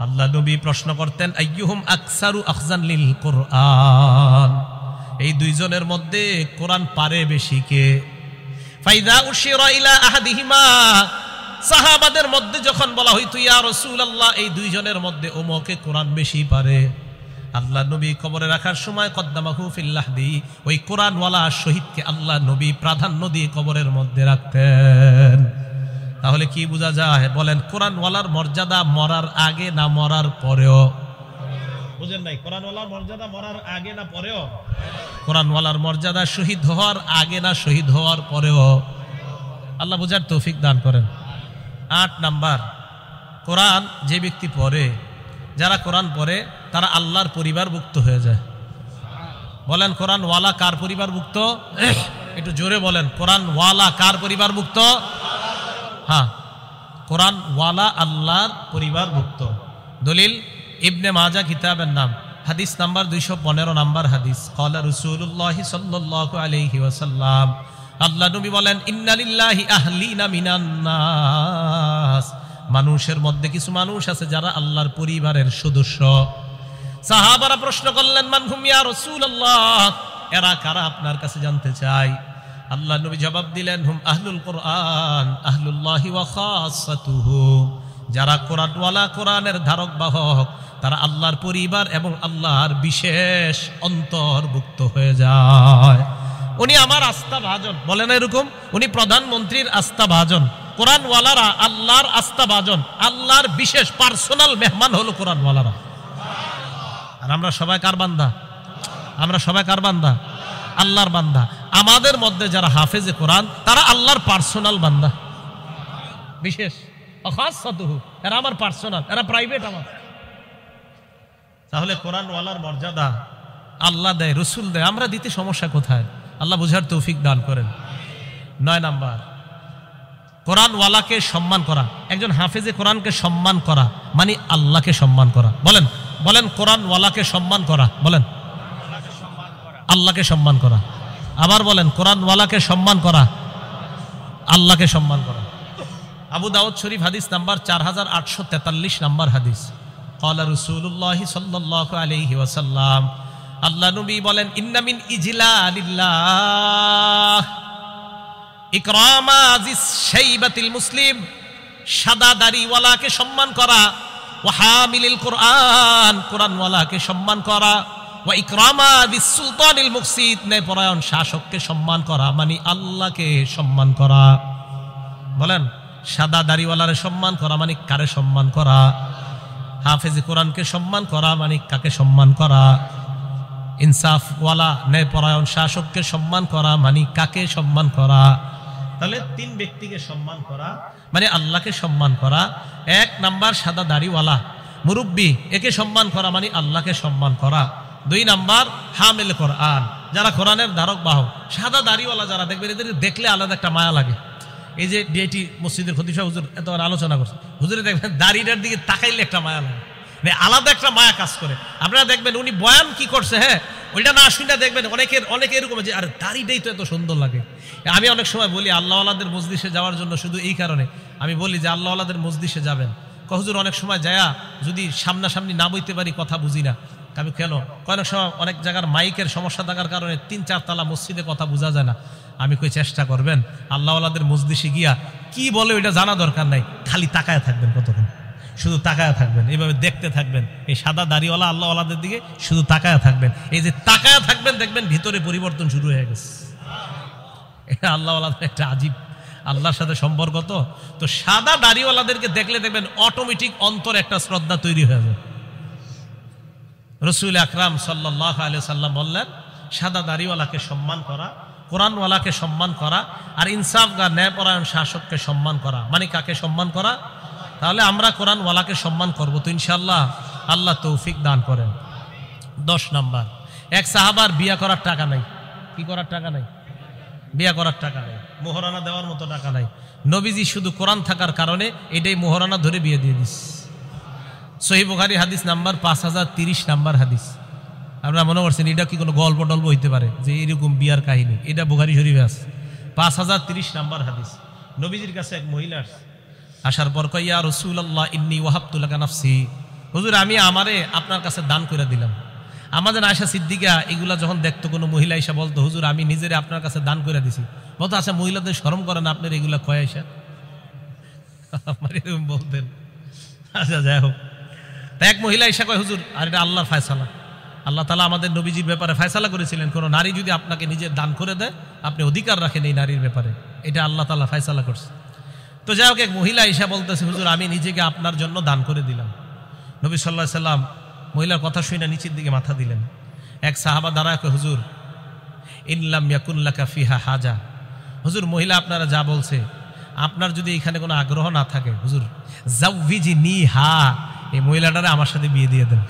আল্লাহ নবী প্রশ্ন করতেন, আইয়ুহুম আকসারু আখজান লিল কুরআন, এই 2 জনের মধ্যে কোরআন পারে বেশি কে? ফাইদা উশিরা ইলা আহাদিহিমা, সাহাবাদের মধ্যে যখন বলা হইতো, ইয়া রাসূলুল্লাহ এই 2 জনের মধ্যে ওমকে কোরআন বেশি পারে, আল্লাহ নবী কবরে রাখার সময় কদ্দামাহু ফিল লাহদি, ওই কোরআনওয়ালা শহীদকে আল্লাহ নবী প্রাধান্য দিয়ে কবরের মধ্যে রাখতেন। তাহলে কি বোঝা যায়? বলেন, কোরআনওয়ালার মর্যাদা মরার আগে না মরার পরেও? বুঝেন নাই? কোরআনওয়ালার মর্যাদা মরার আগে না পরেও? কোরআনওয়ালার মর্যাদা শহীদ হওয়ার আগে না শহীদ হওয়ার পরেও? আল্লাহ বুঝার তৌফিক দান করেন। 8 নাম্বার, কোরআন যে ব্যক্তি পড়ে, যারা কোরআন পড়ে তারা আল্লাহর পরিবারভুক্ত হয়ে যায়। বলেন, কোরআনওয়ালা কার পরিবারভুক্ত? একটু জোরে বলেন, কোরআনওয়ালা কার পরিবারভুক্ত? হ্যাঁ, কোরআনওয়ালা আল্লাহর পরিবারভুক্ত। দলিল ইবনে মাজাহ কিতাবের নাম, হাদিস নাম্বার 215 নাম্বার হাদিস। ক্বালা রাসূলুল্লাহ সাল্লাল্লাহু আলাইহি ওয়াসাল্লাম, আল্লাহ নবী বলেন, ইন্না লিল্লাহি আহলিনা মিনান নাস, মানুষের মধ্যে কিছু মানুষ আছে যারা আল্লাহর পরিবারের সদস্য। সাহাবারা প্রশ্ন করলেন, মান হুম ইয়া রাসূলুল্লাহ, এরা কারা আপনার কাছে জানতে চাই। আল্লাহ নবী জবাব দিলেন, হুম আহলুল কোরআন আহলুল্লাহি ওয়া খাসাতুহু, যারা কোরআনওয়ালা, কোরআনের ধারক বাহক, তারা আল্লাহর পরিবার এবং আল্লাহর বিশেষ অন্তর্ভুক্ত হয়ে যায়। উনি আমার আস্থা ভাজন, বলেন এরকম, উনি প্রধানমন্ত্রীর আস্থা ভাজন। কোরআনওয়ালারা আল্লাহর আস্থা ভাজন, আল্লাহর বিশেষ পার্সোনাল মেহমান হলো কোরআনওয়ালারা। আর আমরা সবাই কার বান্দা? আমরা সবাই কার বান্দা? আল্লাহর বান্দা। আমাদের মধ্যে যারা হাফেজে কোরআন তারা আল্লাহর পার্সোনাল বান্দা, বিশেষ খাসসাতুহু, এরা আমার পার্সোনাল, এরা প্রাইভেট আমার। তাহলে কোরআনওয়ালার মর্যাদা আল্লাহ দেয়, রসুল দেয়, আমরা দিতে সমস্যা কোথায়? আল্লাহ বুঝার তৌফিক দান করেন। 9 নাম্বার, কোরআনওয়ালাকে সম্মান করা। একজন হাফেজে কোরআনকে সম্মান করা মানে আল্লাহকে সম্মান করা। বলেন বলেন, কোরআনওয়ালাকে সম্মান করা, বলেন আল্লাহকে সম্মান করা। আবার বলেন, কোরআনওয়ালাকে সম্মান করা, আল্লাহকে সম্মান করা। আবু দাউদ শরীফ হাদিস নাম্বার 4843 নাম্বার হাদিস। ক্বালা রাসূলুল্লাহ সাল্লাল্লাহু আলাইহি ওয়াসাল্লাম, আল্লাহ নবী বলেন, ইন্না মিন ইজলালিল্লাহ ইকরামা আজিস শাইবাতিল মুসলিম, সাদা দাড়িওয়ালাকে সম্মান করা, ওয়া হামিলিল কোরআন, কোরআনওয়ালাকে সম্মান করা, ওয়া ইকরামা বিস সুলতানিল মুকসিত, ন্যায়পরায়ণ শাসককে সম্মান করা মানে আল্লাহকে সম্মান করা। বলেন, সাদা দাড়িওয়ালারে সম্মান করা মানে কারে সম্মান করা? হাফেজে কোরআনকে সম্মান করা মানে কাকে সম্মান করা? ইনসাফওয়ালা ন্যায়পরায়ণ শাসককে সম্মান করা মানে কাকে সম্মান করা? তাহলে 3 ব্যক্তিকে সম্মান করা মানে আল্লাহকে সম্মান করা। 1 নাম্বার সাদা দাড়িওয়ালা মুরব্বী, একে সম্মান করা মানে আল্লাহকে সম্মান করা। 2 নাম্বার হামিল কোরআন, যারা কোরআনের ধারক বাহক। সাদা দাড়িওয়ালা যারা দেখবেন, এদের দেখলে আলাদা একটা মায়া লাগে। এই যে ডিআইটি মসজিদের খতিব সাহেব হুজুর এত আলোচনা করছে, হুজুরে দেখবেন দাড়িটার দিকে তাকাইলে একটা মায়া লাগে, আলাদা একটা মায়া কাজ করে। আপনারা দেখবেন উনি বয়ান কি করছে, হ্যাঁ ওইটা না শুনে দেখবেন অনেকে এরকম যে আরে দাড়িটাই তো এত সুন্দর লাগে। আমি অনেক সময় বলি আল্লাহওয়ালাদের মজলিসে যাওয়ার জন্য, শুধু এই কারণে আমি বলি যে আল্লাহওয়ালাদের মজলিসে যাবেন। হুজুর অনেক সময় যায়া যদি সামনাসামনি না বইতে পারি কথা বুঝি না। আমি কেন? অনেক সময় অনেক জায়গার মাইকের সমস্যা থাকার কারণে 3-4 তলা মসজিদে কথা বোঝা যায় না। আমি কই চেষ্টা করবেন আল্লাহওয়ালাদের মজলিসে গিয়া কি বলে ওইটা জানা দরকার নাই, খালি তাকায় থাকবেন, কতক্ষণ শুধু তাকায় থাকবেন, এইভাবে দেখতে থাকবেন। এই সাদা দাড়িওয়ালা আল্লাহওয়ালাদের দিকে শুধু তাকায় থাকবেন। এই যে তাকায় থাকবেন দেখবেন ভিতরে পরিবর্তন শুরু হয়ে গেছে। এটা আল্লাহওয়ালাদের একটা আজীব আল্লাহর সাথে সম্পর্ক। তো সাদা দাড়িওয়ালাদেরকে দেখলে দেখবেন অটোমেটিক অন্তর একটা শ্রদ্ধা তৈরি হয়ে যাবে। রাসূল আকরাম সাল্লাল্লাহু আলাইহি সাল্লাম বললেন, সাদা দাড়িওয়ালাকে সম্মান করা, কোরআনওয়ালাকে সম্মান করা, আর ইনসাফগার ন্যায়পরায়ণ শাসককে সম্মান করা মানে কাকে সম্মান করা? তাহলে আমরা কোরআনওয়ালাকে সম্মান করব তো ইনশাআল্লাহ। আল্লাহ তৌফিক দান করেন। 10 নাম্বার, এক সাহাবার বিয়া করার টাকা নাই। কি করার টাকা নাই? বিয়া করার টাকা নাই, মোহরানা দেওয়ার মতো টাকা নাই। নবীজি শুধু কোরআন থাকার কারণে এটাই মোহরানা ধরে বিয়ে দিয়ে দিস। সহিহ বুখারী হাদিস নাম্বার 5030 নাম্বার হাদিস। আপনারা মনে করছেন এটা কি কোনো গল্প টল্প হইতে পারে যে এরকম বিয়ার কাহিনী? এটা বুখারী শরীফে আছে, 5030 নাম্বার হাদিস। নবীজির কাছে এক মহিলা আসার পর কয়, ইয়া রাসূলুল্লাহ ইন্নী ওয়াহাবতু লাকা নাফসি, হুজুর আমি আমারে আপনার কাছে দান করে দিলাম। আমাদের আয়েশা সিদ্দিকা এগুলা যখন দেখতো, কোনো মহিলা এসে বলতো, হুজুর আমি নিজেরে আপনার কাছে দান করে দিছি, বলতো আচ্ছা মহিলাদের শরম করেন আপনার এগুলা কয় আয়েশা? আমার এরকম বলতেন। আচ্ছা যাই হোক, তা এক মহিলা এসে কয়, হুজুর আর এটা আল্লাহর ফয়সালা, আল্লাহ তাআলা আমাদের নবীজির ব্যাপারে ফয়সালা করেছিলেন, কোনো নারী যদি আপনাকে নিজের দান করে দেয় আপনি অধিকার রাখেন এই নারীর ব্যাপারে, এটা আল্লাহ তাআলা ফয়সালা করছে। তো যাই হোক, এক মহিলা এসে বলতেছে, হুজুর আমি নিজেকে আপনার জন্য দান করে দিলাম। নবী সাল্লাল্লাহু আলাইহি সাল্লাম মহিলার কথা শুনে নিচের দিকে মাথা দিলেন। এক সাহাবা দাঁড়ায় কয়, হুজুর ইনলাম ইয়াকুন লাকা ফিহা হাজা, হুজুর মহিলা আপনারা যা বলছে, আপনার যদি এখানে কোনো আগ্রহ না থাকে, হুজুর জাওবিজিনিহা, এই মহিলাটারে আমার সাথে বিয়ে দিয়ে দেন।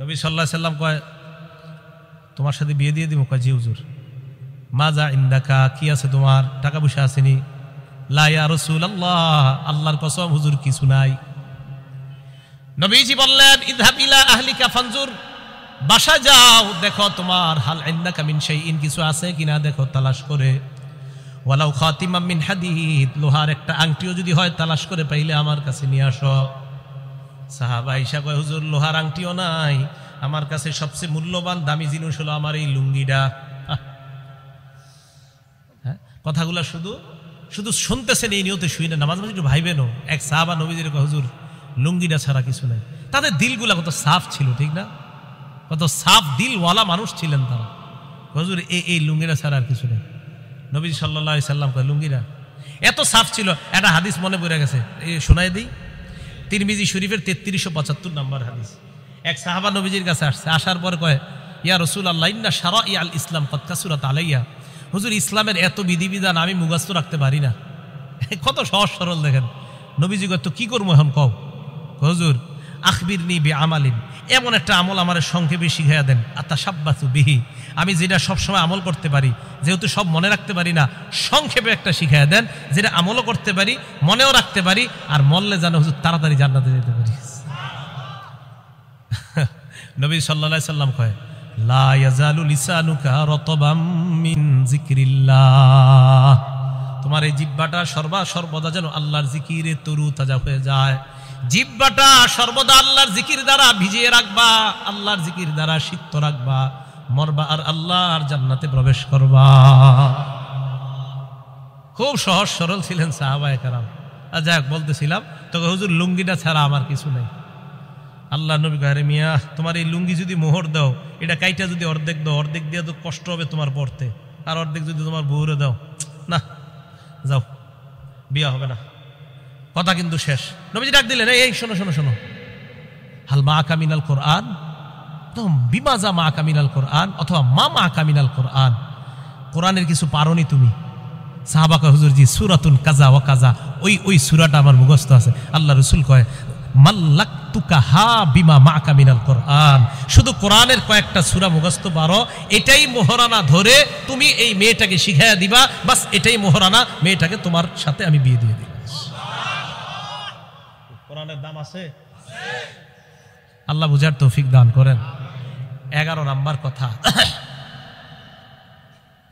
নবী সাল্লাল্লাহু আলাইহি সাল্লাম কয়, তোমার সাথে বিয়ে দিয়ে দিব? কয় জি হুজুর। মাজা ইন্দাকা, কি আছে তোমার? টাকা পয়সা আসেনি? লা ইয়া রাসূলুল্লাহ, আল্লাহর কসম হুজুর কিছু নাই। নবীজি বললেন, ইযহাব ইলা আহলিকা ফানজুর, বাসা যাও দেখো তোমার হাল ইন্দাকা মিন শাইইন, কিছু আছে কিনা দেখো, তালাশ করে। ওয়ালাউ খাতিমাম মিন হাদিদ, লোহার একটা আংটিও যদি হয় তালাশ করে পাইলে আমার কাছে নিয়ে আসো। সাহাবা আয়েশা কয়, হুজুর লোহার আংটিও নাই, আমার কাছে সবচেয়ে মূল্যবান দামি জিনিস হলো আমার এই লুঙ্গিটা। হ্যাঁ, কথাগুলা শুধু শুধু শুনতেছেন এই নিয়তে শুই না, নামাজ মাঝে একটু ভাইবেনও। এক সাহাবা নবীজির কয়, হুজুর লুঙ্গিটা ছাড়া কিছু নাই। তাদের দিলগুলা কত সাফ ছিল, ঠিক না? কত সাফ দিলওয়ালা মানুষ ছিলেন তারা। হুজুর এই লুঙ্গিটা ছাড়া আর কিছু নেই। নবী সাল্লাল্লাহু আলাইহি সাল্লাম কয়, লুঙ্গিটা এত সাফ ছিল। একটা হাদিস মনে পড়ে গেছে, এই শোনাই দিই। তিরমিজি শরীফের 3375 নাম্বার হাদিস। এক সাহাবা নবীজির কাছে আসছে, আসার পর কয়, ইয়া রাসূলুল্লাহ ইন্না শারা'i আল ইসলাম কদ কাসুরাত আলাইয়া, হুজুর ইসলামের এত বিধিবিধান আমি মুখস্থ রাখতে পারি না। কত সহজ সরল দেখেন। নবীজি কয় তো কি করবো এখন কও? হুজুর আখবিরনি বিআমালিন, এমন একটা আমল আমার সংক্ষেপে শিখাইয়া দেন, আতাশাব্বাসু বিহি, আমি যেটা সবসময় আমল করতে পারি, যেহেতু সব মনে রাখতে পারি না, সংক্ষেপে একটা শিখাইয়া দেন যেটা আমলও করতে পারি, মনেও রাখতে পারি, আর মরলে যেন হুজুর তাড়াতাড়ি জান্নাতে যেতে পারি। নবী সাল্লাল্লাহু আলাইহি সাল্লাম কয় লা ইয়াজালু লিসানুকা রাতবাম মিন যিকরিল্লাহ, তোমার এই জিহ্বাটা সর্বদা যেন আল্লাহর জিকিরে তরু তাজা হয়ে যায়। জিহ্বাটা সর্বদা আল্লাহর জিকির দ্বারা ভিজিয়ে রাখবা, আল্লাহর জিকির দ্বারা সিক্ত রাখবা, মরবা আর আল্লাহর জান্নাতে প্রবেশ করবা। খুব সহজ সরল ছিলেন সাহাবায়ে কেরাম। আর যাক বলতেছিলাম তোকে হুজুর লুঙ্গিটা ছাড়া আমার কিছু নাই। আল্লাহ নবী কয় মিয়া তোমার এই লুঙ্গি যদি মোহর দাও, এটা কাইটা যদি অর্ধেক দাও, অর্ধেক দিয়ে তো কষ্ট হবে তোমার পড়তে, আর অর্ধেক যদি তোমার বউরে দাও, না যাও বিয়া হবে না। কথা কিন্তু শেষ। নবীজি ডাক দিলেন এই শোনো শোনো শোনো, হাল মা কামিনাল কোরআন, তো বিমাজা মা কামিনাল কোরআন অথবা মা কামিনাল কোরআন, কোরআনের কিছু পারোনি তুমি? সাহাবা কয় হুজুর জি সূরাতুন কাজা ওয়া কাজা, ওই সূরাটা আমার মুখস্থ আছে। আল্লাহ রাসূল কয় মাল্লাকতুকা হা বিমা মা কামিনাল কোরআন, শুধু কোরআনের কয়েকটা সূরা মুখস্থ পারো, এটাই মোহরানা ধরে তুমি এই মেয়েটাকে শিখাইয়া দিবা, বাস এটাই মোহরানা, মেয়েটাকে তোমার সাথে আমি বিয়ে দিয়ে দিব। কোরআনের দাম আছে, আল্লাহ বুঝার তৌফিক দান করেন। 11 নাম্বার কথা,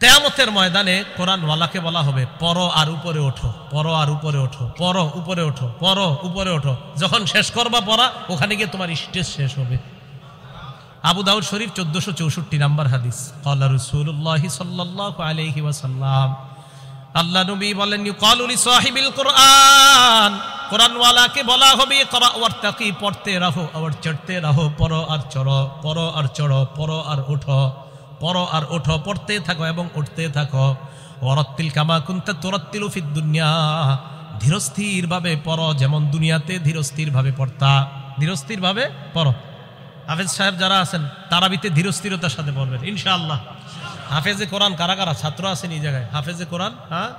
কিয়ামতের ময়দানে কোরআন ওয়ালাকে বলা হবে পড়ো আর উপরে ওঠো, পড়ো আর উপরে ওঠো, পড়ো উপরে ওঠো, পড়ো উপরে ওঠো। যখন শেষ করবা পড়া, ওখানে গিয়ে তোমার স্টেজ শেষ হবে। আবু দাউদ শরীফ 1464 নাম্বার হাদিস, ক্বালা রাসূলুল্লাহ সাল্লাল্লাহু আলাইহি ওয়াসাল্লাম, আল্লাহ নবী বলেন ইউকালু লি সাহিবিল কোরআন, কোরআন ওয়ালাকে বলা হবে করা ওয়ারতাকি, পড়তে রাহো আর চড়তে রাহো, পড়ো আর চড়ো, পড়ো আর চড়ো, পড়ো আর ওঠো, পড়ো আর ওঠো, পড়তে থাকো এবং উঠতে থাকো। ওয়ারাত্তিল কামা কুনতা তুরাত্তিলু ফিদ দুনিয়া, ধীরস্থির ভাবে পড়ো, যেমন দুনিয়াতে ধীরস্থির ভাবে পড়তা, ধীরস্থির ভাবে পড়ো। হাফেজ সাহেব যারা আছেন তারাবিতে ধীরস্থিরতার সাথে পড়বেন ইনশাআল্লাহ। হাফেজে কোরআন কারা কারা ছাত্র আছেন এই জায়গায়? হাফেজে কোরআন, হ্যাঁ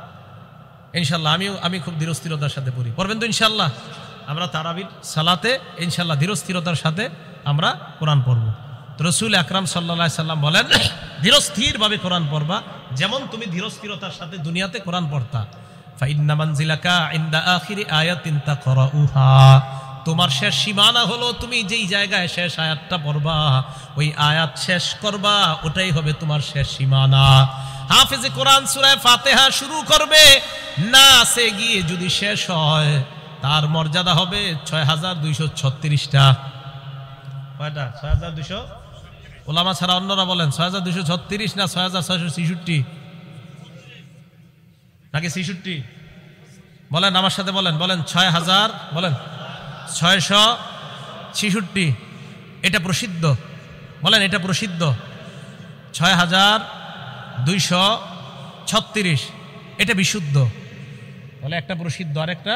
ইনশাআল্লাহ। আমি খুব ধীরস্থিরতার সাথে পড়ি, পড়বেন তো ইনশাআল্লাহ? আমরা তারাবির সালাতে ইনশাআল্লাহ ধীরস্থিরতার সাথে আমরা কোরআন পড়ব। রাসূল আকরাম সাল্লাল্লাহু আলাইহি সাল্লাম বলেন ধীরস্থির ভাবে কোরআন পড়বা, যেমন তুমি ধীরস্থিরতার সাথে দুনিয়াতে কোরআন পড়তা। ফাইন্না মানজিলাকা ইনদা আখিরি আয়াতিন তাকরাউহা, তোমার শেষ সীমানা হলো তুমি যেই জায়গায় শেষ আয়াতটা পড়বা, ওই আয়াত শেষ করবা, ওটাই হবে তোমার শেষ সীমানা। হাফেজে কোরআন সূরা ফাতিহা শুরু করবে, নাসে গিয়ে যদি শেষ হয় তার মর্যাদা হবে 6236টা। কয়টা? 6200। ওলামা ছাড়া অন্যরা বলেন 6236 না 6666 নাকি 66? বলেন আমার সাথে বলেন, বলেন 6000, বলেন 666। এটা প্রসিদ্ধ, বলেন এটা প্রসিদ্ধ। 6236 এটা বিশুদ্ধ। বলে একটা প্রসিদ্ধ আর একটা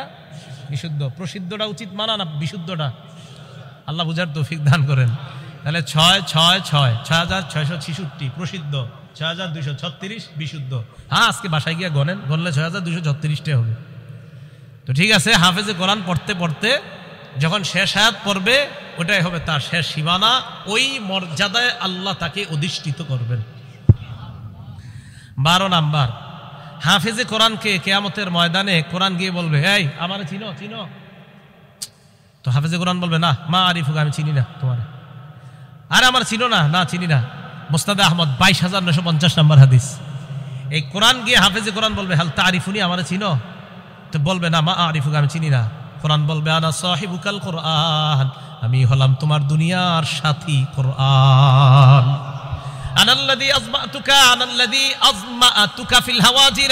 বিশুদ্ধ। প্রসিদ্ধটা উচিত মানা না বিশুদ্ধটা? আল্লাহ বুঝার তৌফিক দান করেন। তাহলে 6666 প্রসিদ্ধ, 6236 বিশুদ্ধ। হ্যাঁ আজকে বাসায় গিয়ে গণেন, গণলে 6236টাই হবে। তো ঠিক আছে, হাফেজে কোরআন পড়তে পড়তে যখন শেষ আয়াত পড়বে, ওটাই হবে তার শেষ সীমানা, ওই মর্যাদায় আল্লাহ তাকে অধিষ্ঠিত করবেন। 12 নাম্বার, হাফেজে কোরআনকে কিয়ামতের ময়দানে কোরআন গিয়ে বলবে এই আমার চিনো চিনো, তো হাফেজে কোরআন বলবে না মা আরিফুক, আমি চিনি না তোমার। আরে আমার চিনো না, না চিনি না। মুসনাদে আহমদ 22950 নাম্বার হাদিস। এই কোরআন গিয়ে হাফেজে কোরআন বলবে হাল তারিফুনি, আমার চিনো? তো বলবে না মা আরিফুক, আমি চিনি না। কোরআন বলবে আনা সাহিবুকাল কোরআন, আমি হলাম তোমার দুনিয়ার সাথী কোরআন। আনাল্লাযী আযমাতুকা আনাল্লাযী আযমাতুকা ফিল হাওয়াজির,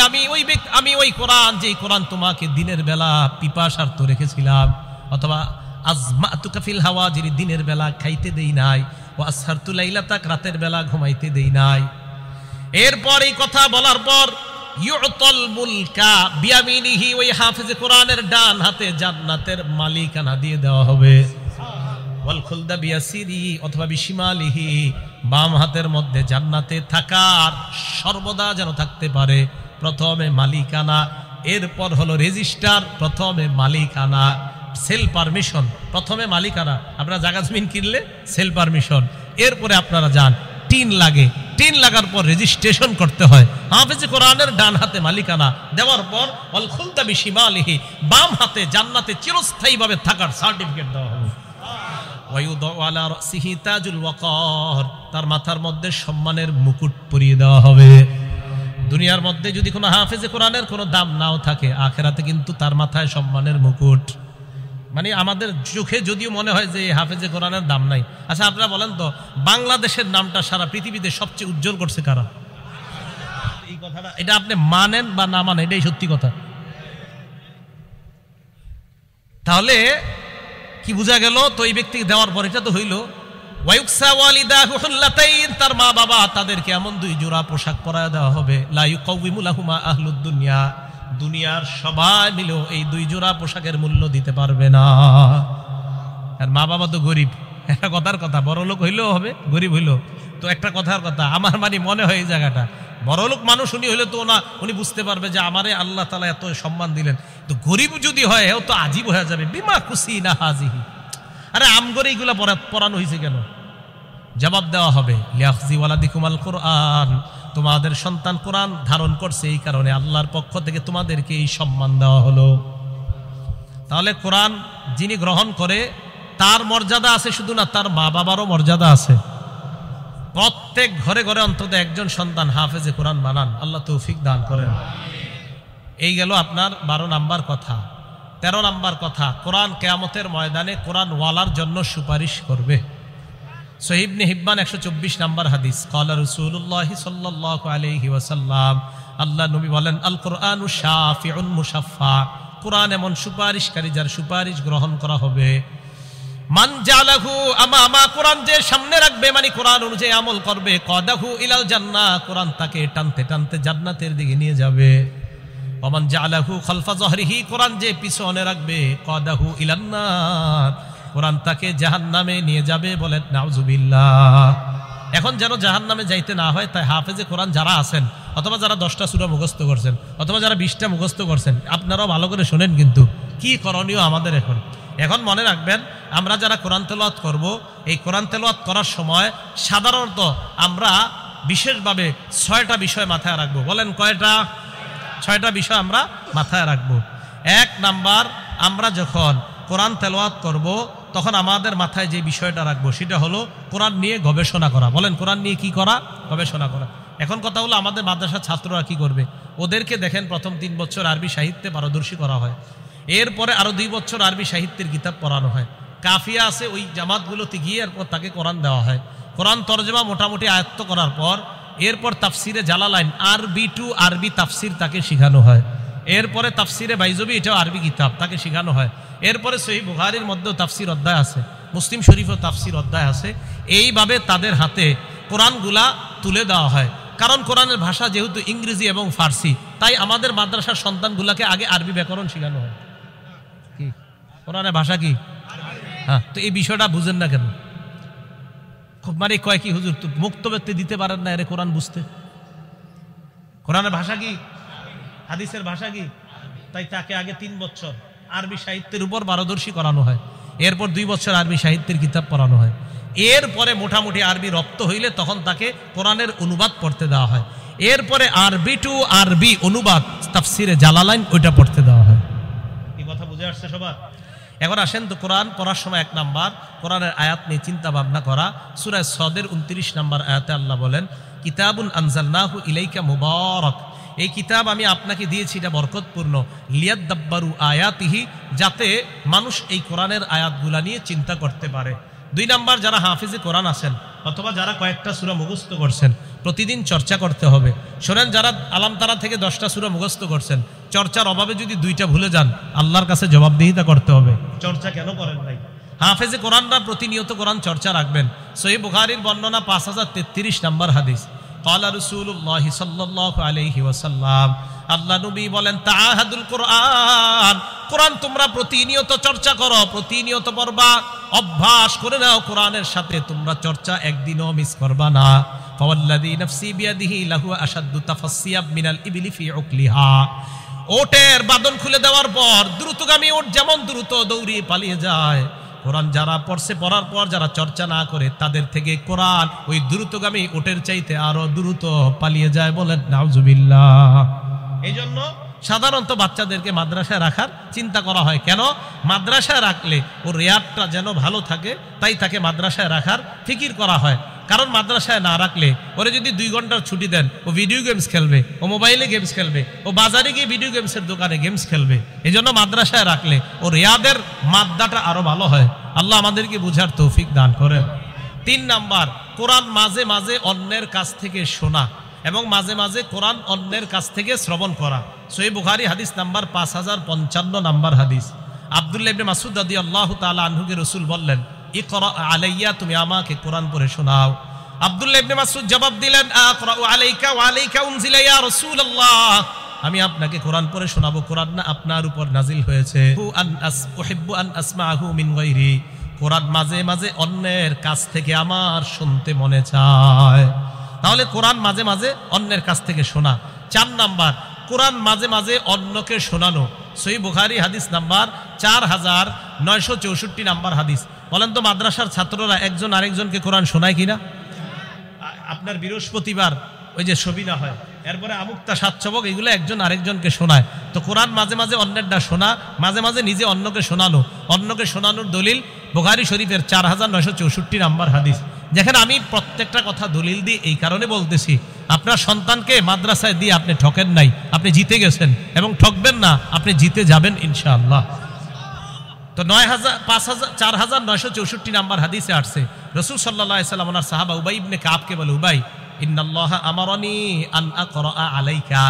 আমি ওই কোরআন, যেই কোরআন তোমাকে দিনের বেলা পিপাসার্ত রেখেছিলাম, অথবা আযমাতুকা ফিল হাওয়াজির, দিনের বেলা খাইতে দেই নাই, ওয়া আসহারতু লাইলাতাক, রাতের বেলা ঘুমাইতে দেই নাই। এরপর এই কথা বলার পর ইউতাল মুলকা বিয়ামিনিহি, ওই হাফেজে কোরআনের ডান হাতে জান্নাতের মালিকানা দিয়ে দেওয়া হবে। ওয়াল খুলদা বিয়াসিরি অথবা বিশিমালিহি, বাম হাতের মধ্যে জান্নাতে থাকার সর্বদা যেন থাকতে পারে। প্রথমে মালিকানা, এরপর হলো রেজিস্টার, প্রথমে মালিকানা, সেল পারমিশন, প্রথমে মালিকানা। আপনারা জায়গা জমিন কিনলে সেল পারমিশন, এরপরে আপনারা যান, টিন লাগে, টিন লাগার পর রেজিস্ট্রেশন করতে হয়। হাফেজে কোরআনের ডান হাতে মালিকানা দেওয়ার পর ওয়াল খুলদা বিশিমালিহি, বাম হাতে জান্নাতে চিরস্থায়ীভাবে থাকার সার্টিফিকেট দেওয়া হবে। ওয়ায়ুদাউ আলা রাসিহি তাজুল ওয়াকার, তার মাথার মধ্যে সম্মানের মুকুট পরিয়ে দেওয়া হবে। দুনিয়ার মধ্যে যদি কোনো হাফেজে কোরআনের কোনো দাম নাও থাকে, আখেরাতে কিন্তু তার মাথায় সম্মানের মুকুট। মানে আমাদের চোখে যদিও মনে হয় যে হাফেজে কোরআনের দাম নাই। আচ্ছা আপনারা বলেন তো, বাংলাদেশের নামটা সারা পৃথিবীতে সবচেয়ে উজ্জ্বল করছে কারা? এই কথাটা, এটা আপনি মানেন বা না মানেন, এটাই সত্যি কথা। তাহলে কি বোঝা গেল? তো এই ব্যক্তিকে দেওয়ার পর এটা তো হইল ওয়ায়ুকসা ওয়ালিদাহু হুল্লাতাইন, তার মা বাবা তাদেরকে এমন 2 জোড়া পোশাক পরায় দেওয়া হবে। লা ইউকাউইমু লাহুমা আহলুদ দুনিয়া, দুনিয়ার সবাই মিলেও এই 2 জোড়া পোশাকের মূল্য দিতে পারবে না। আর মা বাবা তো গরিব, একটা কথার কথা, বড় লোক হইলেও হবে, গরিব হইলেও তো একটা কথার কথা। আমার মানে মনে হয় এই জায়গাটা বড় লোক মানুষ উনি হইলে তো না, উনি বুঝতে পারবে যে আমারে আল্লাহ তাআলা এত সম্মান দিলেন। তো গরিব যদি হয় এও তো আজীব হয়ে যাবে। বিমা খুশি না হাজিহি, আরে আমগরে এইগুলা পড়ানো হয়েছে কেন? জবাব দেওয়া হবে লিয়াখজি ওয়ালাদিকুমাল কোরআন, তোমাদের সন্তান কোরআন ধারণ করছে, এই কারণে আল্লাহর পক্ষ থেকে তোমাদেরকে এই সম্মান দেওয়া হলো। তাহলে কোরআন যিনি গ্রহণ করে তার মর্যাদা আছে শুধু না, তার মা বাবারও মর্যাদা আছে। প্রত্যেক ঘরে ঘরে অন্তত একজন সন্তান হাফেজে কোরআন বানান, আল্লাহ তৌফিক দান করেন। এই গেল আপনার 12 নাম্বার কথা। 13 নাম্বার কথা, কোরআন কিয়ামতের ময়দানে কোরআন ওয়ালার জন্য সুপারিশ করবে। সহিহ ইবনে হিব্বান 124 নাম্বার হাদিস, ক্বালা রাসূলুল্লাহ সাল্লাল্লাহু আলাইহি ওয়াসাল্লাম, আল্লাহ নবী বলেন, আল কোরআনু শাফিউন মুশাফফা, কোরআন এমন সুপারিশকারী যার সুপারিশ গ্রহণ করা হবে। মান জালাহু আমামা, কোরআন যে সামনে রাখবে মানে কোরআন অনুযায়ী আমল করবে, কাদাহু ইলাল জান্নাহ, কোরআন তাকে টানতে টানতে জান্নাতের দিকে নিয়ে যাবে। ওমান জালাহু খালফা যহরিহি, কোরআন যে পিছনে রাখবে, কাদাহু ইলান নার, কোরআন তাকে জাহান্নামে নিয়ে যাবে। বলেন নাউজুবিল্লাহ। এখন যেন জাহান্নামে যাইতে না হয়, তাই হাফেজে কোরআন যারা আছেন, অথবা যারা 10টা সূরা মুখস্থ করছেন, অথবা যারা 20টা মুখস্থ করছেন, আপনারাও ভালো করে শোনেন কিন্তু কি করণীয় আমাদের। এখন মনে রাখবেন, আমরা যারা কোরআন তেলাওয়াত করব, এই কোরআন তেলাওয়াত করার সময় সাধারণত আমরা বিশেষভাবে 6টা বিষয় মাথায় রাখবো। বলেন কয়টা? 6টা বিষয় আমরা মাথায় রাখবো। 1 নাম্বার, আমরা যখন কোরআন তেলাওয়াত করব তখন আমাদের মাথায় যে বিষয়টা রাখবো সেটা হলো কোরআন নিয়ে গবেষণা করা। বলেন কোরআন নিয়ে কি করা? গবেষণা করা। এখন কথা হলো, আমাদের মাদ্রাসার ছাত্ররা কি করবে? ওদেরকে দেখেন প্রথম 3 বছর আরবি সাহিত্যে পারদর্শী করা হয়, এরপরে আরো 2 বছর আরবি সাহিত্যের কিতাব পড়ানো হয়। কাফিয়া আছে ওই জামাতগুলোতে গিয়ে এরপর তাকে কোরআন দেওয়া হয়। কোরআন তরজমা মোটামুটি আয়ত্ত করার পর এরপর তাফসিরে জালালাইন আরবি টু আরবি তাফসির তাকে শেখানো হয়। এরপরে তাফসিরে বাইজবি, এটাও আরবি কিতাব, তাকে শেখানো হয়। এরপরে সহিহ বুখারীর মধ্যেও তাফসির অধ্যায় আছে, মুসলিম শরীফও তাফসির অধ্যায় আছে। এইভাবে তাদের হাতে কোরআনগুলা তুলে দেওয়া হয়। কারণ কোরআনের ভাষা যেহেতু ইংরেজি এবং ফার্সি, তাই আমাদের মাদ্রাসার সন্তানগুলাকে আগে আরবি ব্যাকরণ শেখানো হয়। কি কোরআনের ভাষা কি? হ্যাঁ, তো এই বিষয়টা বুঝেন না কেন? খুব মানে কয় কি হুজুর তো মুক্ত ব্যক্তি দিতে পারেন না এর কোরআন বুঝতে? কোরআনের ভাষা কি? হাদিসের ভাষা কি? তাই তাকে আগে 3 বছর আরবি সাহিত্যের উপর পারদর্শী করানো হয়, এরপর 2 বছর আরবি সাহিত্যের কিতাব পড়ানো হয়। এরপরে মোটামুটি আরবি রপ্ত হইলে তখন তাকে কোরআনের অনুবাদ পড়তে দেওয়া হয়। এরপরে আরবি টু আরবি অনুবাদ তাফসিরে জালালাইন ওইটা পড়তে দেওয়া হয়। এই কথা বুঝে আসছে সবার? এখন আসেন তো, কোরআন পড়ার সময় 1 নাম্বার কোরআনের আয়াত নিয়ে চিন্তা ভাবনা করা। সূরা সদের 29 নম্বর আয়াতে আল্লাহ বলেন, কিতাবুন আনজালনাহু ইলাইকা মুবারাক, এই কিতাব আমি আপনাকে দিয়েছি, এটা বরকতপূর্ণ। লিয়াদাব্বারু আয়াতিহি, যাতে মানুষ এই কোরআনের আয়াতগুলা নিয়ে চিন্তা করতে পারে। 2 নাম্বার, যারা হাফিজে কোরআন আছেন অথবা যারা কয়েকটা সূরা মুখস্থ করছেন, প্রতিদিন চর্চা করতে হবে। শোনেন, যারা আলাম তারা থেকে 10টা সূরা মুখস্থ করছেন, চর্চার অভাবে যদি 2টা ভুলে যান, আল্লাহর কাছে জবাবদিহিতা করতে হবে, চর্চা কেন করেন নাই। হাফেজে কোরআনরা প্রতিনিয়ত কোরআন চর্চা রাখবেন। সহিহ বুখারীর বর্ণনা 5033 নম্বর হাদিস, ক্বালা রাসূলুল্লাহ সাল্লাল্লাহু আলাইহি ওয়াসাল্লাম, আল্লাহ নবী বলেন, তাআহাদুল কোরআন, কোরআন তোমরা প্রতিনিয়ত চর্চা করো, প্রতিনিয়ত পড়বা, অভ্যাস করে নাও কোরআনের সাথে তোমরা চর্চা, একদিনও মিস করবা না। ফাওয়াল্লাযী নাফসি বিয়াদিহি লাহু আশাদ্দু তাফাসসিয়াব মিনাল ইবলি ফি উকলিহা, ওটের বাঁধন খুলে দেওয়ার পর দ্রুতগামী ওট যেমন দ্রুত দৌড়িয়ে পালিয়ে যায়, কোরআন যারা পড়ছে, পড়ার পর যারা চর্চা না করে, তাদের থেকে কোরআন ওই দ্রুতগামী ওটের চাইতে আরো দ্রুত পালিয়ে যায়। বলেন নাউজুবিল্লাহ। এই জন্য সাধারণত বাচ্চাদেরকে মাদ্রাসায় রাখার চিন্তা করা হয়। কেন? মাদ্রাসায় রাখলে ওর রেয়াতটা যেন ভালো থাকে, তাই তাকে মাদ্রাসায় রাখার ফিকির করা হয়। কারণ মাদ্রাসায় না রাখলে ওরে যদি 2 ঘন্টার ছুটি দেন, ও ভিডিও গেমস খেলবে, ও মোবাইলে গেমস খেলবে, ও বাজারে গিয়ে ভিডিও গেমসের দোকানে গেমস খেলবে। এই জন্য মাদ্রাসায় রাখলে ও রেয়াদের মাদ্দাটা আরো ভালো হয়। আল্লাহ আমাদেরকে বুঝার তৌফিক দান করেন। 3 নাম্বার, কোরআন মাঝে মাঝে অন্যের কাছ থেকে শোনা এবং মাঝে মাঝে কোরআন অন্যের কাছ থেকে শ্রবণ করা। সহিহ বুখারী হাদিস নাম্বার 5055 নাম্বার হাদিস। আব্দুল্লাহ ইবনে মাসউদ রাদিয়াল্লাহু তাআলা আনহুকে রাসূল বললেন, ইকরা আলাইয়া, তুমি আমাকে কোরআন পড়ে শোনাও। আব্দুল্লাহ ইবনে মাসউদ জবাব দিলেন, আকরাউ আলাইকা ওয়া আলাইকা উনজিলা ইয়া রাসূলুল্লাহ, আমি আপনাকে কোরআন পড়ে শোনাবো, কোরআন না আপনার উপর নাজিল হয়েছে। উহিব্বু আন আসমাহু মিন গায়রি, কোরআন মাঝে মাঝে অন্যের কাছ থেকে আমার শুনতে মনে চায়। তাহলে কোরআন মাঝে মাঝে অন্যের কাছ থেকে শোনা। 4 নাম্বার, কোরআন মাঝে মাঝে অন্যকে শোনানো। সহিহ বুখারী হাদিস নাম্বার 4964 নাম্বার হাদিস। বলেন তো, মাদ্রাসার ছাত্ররা একজন আরেকজনকে কোরআন শোনায় কিনা? আপনার বৃহস্পতিবার ওই যে সবিনা হয়, এরপরে আমুক্তা সাতচবক, এগুলো একজন আরেকজনকে শোনায়। তো কোরআন মাঝে মাঝে অন্যেরটা শোনা, মাঝে মাঝে নিজে অন্যকে শোনানো। অন্যকে শোনানোর দলিল বুখারী শরীফের 4964 নাম্বার হাদিস। যেখানে আমি প্রত্যেকটা কথা দলিল দিই এই কারণে বলতেছি, আপনার সন্তানকে মাদ্রাসায় দিয়ে আপনি ঠকেন নাই, আপনি জিতে গেছেন, এবং ঠকবেন না, আপনি জিতে যাবেন ইনশাআল্লাহ। তো 4964 নাম্বার হাদিসে আসছে, রাসূল সাল্লাল্লাহু আলাইহি সাল্লাম ওনার সাহাবা উবাই ইবনে কাবকে বলে, উবাই, ইন্নাল্লাহা আমারানি আন আকরা আলাইকা,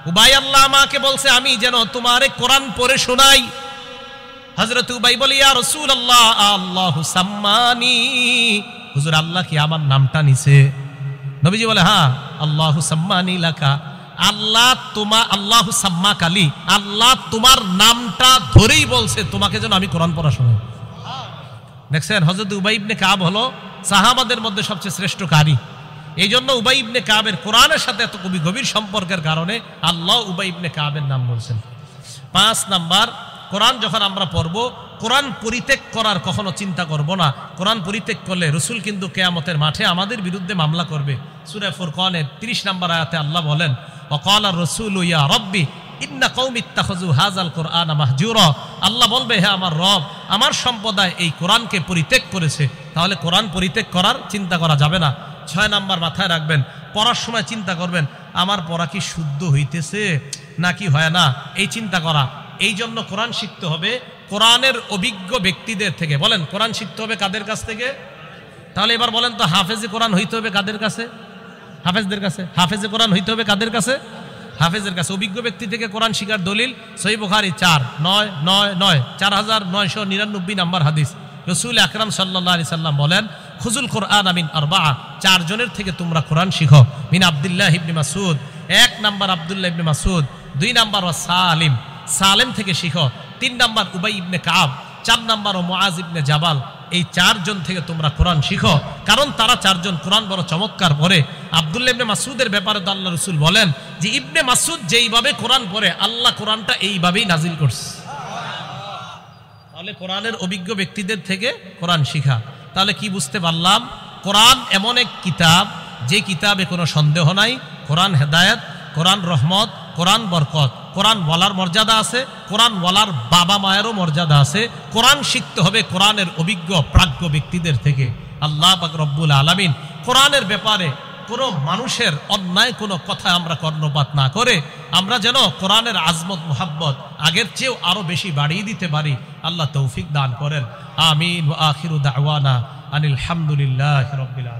উবাই, আল্লাহ আমাকে বলছে আমি যেন তোমারে কোরআন পড়ে শোনাই। হযরত উবাই বলে, ইয়া রাসূলুল্লাহ, আল্লাহু সাম্মানি, হুজুর আল্লাহ কি আমার নামটা নিছে? নবীজি বলে, হ্যাঁ, আল্লাহু সাম্মানি লাকা, আল্লাহু সাম্মাকা লি, আল্লাহ তোমার নামটা ধরেই বলছে তোমাকে যেন আমি কোরআন পড়া শোনাই। দেখছেন, হযরত উবাই ইবনে কাব হলো সাহাবাদের মধ্যে সবচেয়ে শ্রেষ্ঠ কারি। এই জন্য উবাই ইবনে কাবের কোরআনের সাথে এত গভীর সম্পর্কের কারণে আল্লাহ উবাই ইবনে কাবের নাম বলছেন। 5 নাম্বার, কোরআন যখন আমরা পড়ব, কোরআন পরিত্যাগ করার কখনো চিন্তা করব না। কোরআন পরিত্যাগ করলে রাসূল কিন্তু কিয়ামতের মাঠে আমাদের বিরুদ্ধে মামলা করবে। সূরা ফুরকানের 30 নম্বর আয়াতে আল্লাহ বলেন, ওয়াকালা রাসূলু ইয়া রাব্বি ইন্না কওমি ইত্তাখাযু হাযাল কুরআনা মাহজুরা, আল্লাহ বলবে, হে আমার রব, আমার সম্প্রদায় এই কোরআনকে পরিত্যাগ করেছে। তাহলে কোরআন পরিত্যাগ করার চিন্তা করা যাবে না। 6 নাম্বার, মাথায় রাখবেন, পড়ার সময় চিন্তা করবেন আমার পড়া কি শুদ্ধ হইতেছে নাকি হয় না, এই চিন্তা করা। এই জন্য কোরআন শিখতে হবে কোরআনের অভিজ্ঞ ব্যক্তিদের থেকে। বলেন, কোরআন শিখতে হবে কাদের কাছ থেকে? তাহলে এবার বলেন তো, হাফেজে কোরআন হইতে হবে কাদের কাছে? হাফেজদের কাছে। হাফেজে কোরআন হইতে হবে কাদের কাছে? হাফেজের কাছে। অভিজ্ঞ ব্যক্তি থেকে কোরআন শিখার দলিল সহিহ বুখারী 4999 নাম্বার হাদিস। রাসূল আকরাম সাল্লাল্লাহু আলাইহি সাল্লাম বলেন, খুজুল কোরআন মিন আরবাআ, 4 জনের থেকে তোমরা কোরআন শিখো। মিন আব্দুল্লাহ ইবনে মাসউদ, 1 নাম্বার আব্দুল্লাহ ইবনে মাসউদ, 2 নাম্বার সালেম থেকে শিখো, 3 নাম্বার উবাই ইবনে কাব, 4 নাম্বার মুআজ ইবনে জাবাল। এই 4 জন থেকে তোমরা কোরআন শিখো, কারণ তারা 4 জন কোরআন বড় চমৎকার পড়ে। আব্দুল্লাহ ইবনে মাসউদের ব্যাপারে তো আল্লাহ রাসূল বলেন যে ইবনে মাসউদ যেইভাবে কোরআন পড়ে, আল্লাহ কোরআনটা এইভাবেই নাজিল করছে। তাহলে কোরআনের অভিজ্ঞ ব্যক্তিদের থেকে কোরআন শিখা। তাহলে কি বুঝতে পারলাম? কোরআন এমন এক কিতাব, যে কিতাবে কোনো সন্দেহ নাই। কোরআন হেদায়েত, কোরআন রহমত, কোরআন বরকত। কোরআন ওয়ালার মর্যাদা আছে, কোরআন ওয়ালার বাবা মায়েরও মর্যাদা আছে। কোরআন শিখতে হবে কোরআনের অভিজ্ঞ প্রাজ্ঞ ব্যক্তিদের থেকে। আল্লাহ পাক রব্বুল আলামিন কোরআনের ব্যাপারে কোনো মানুষের অন্যায় কোনো কথা আমরা কর্ণপাত না করে আমরা যেন কোরআনের আজমত মুহাব্বত আগের চেয়েও আরো বেশি বাড়িয়ে দিতে পারি। আল্লাহ তৌফিক দান করেন। আমিন। ওয়া আখিরু দাওয়ানা আনিল হামদুলিল্লাহি রাব্বিল আলামিন।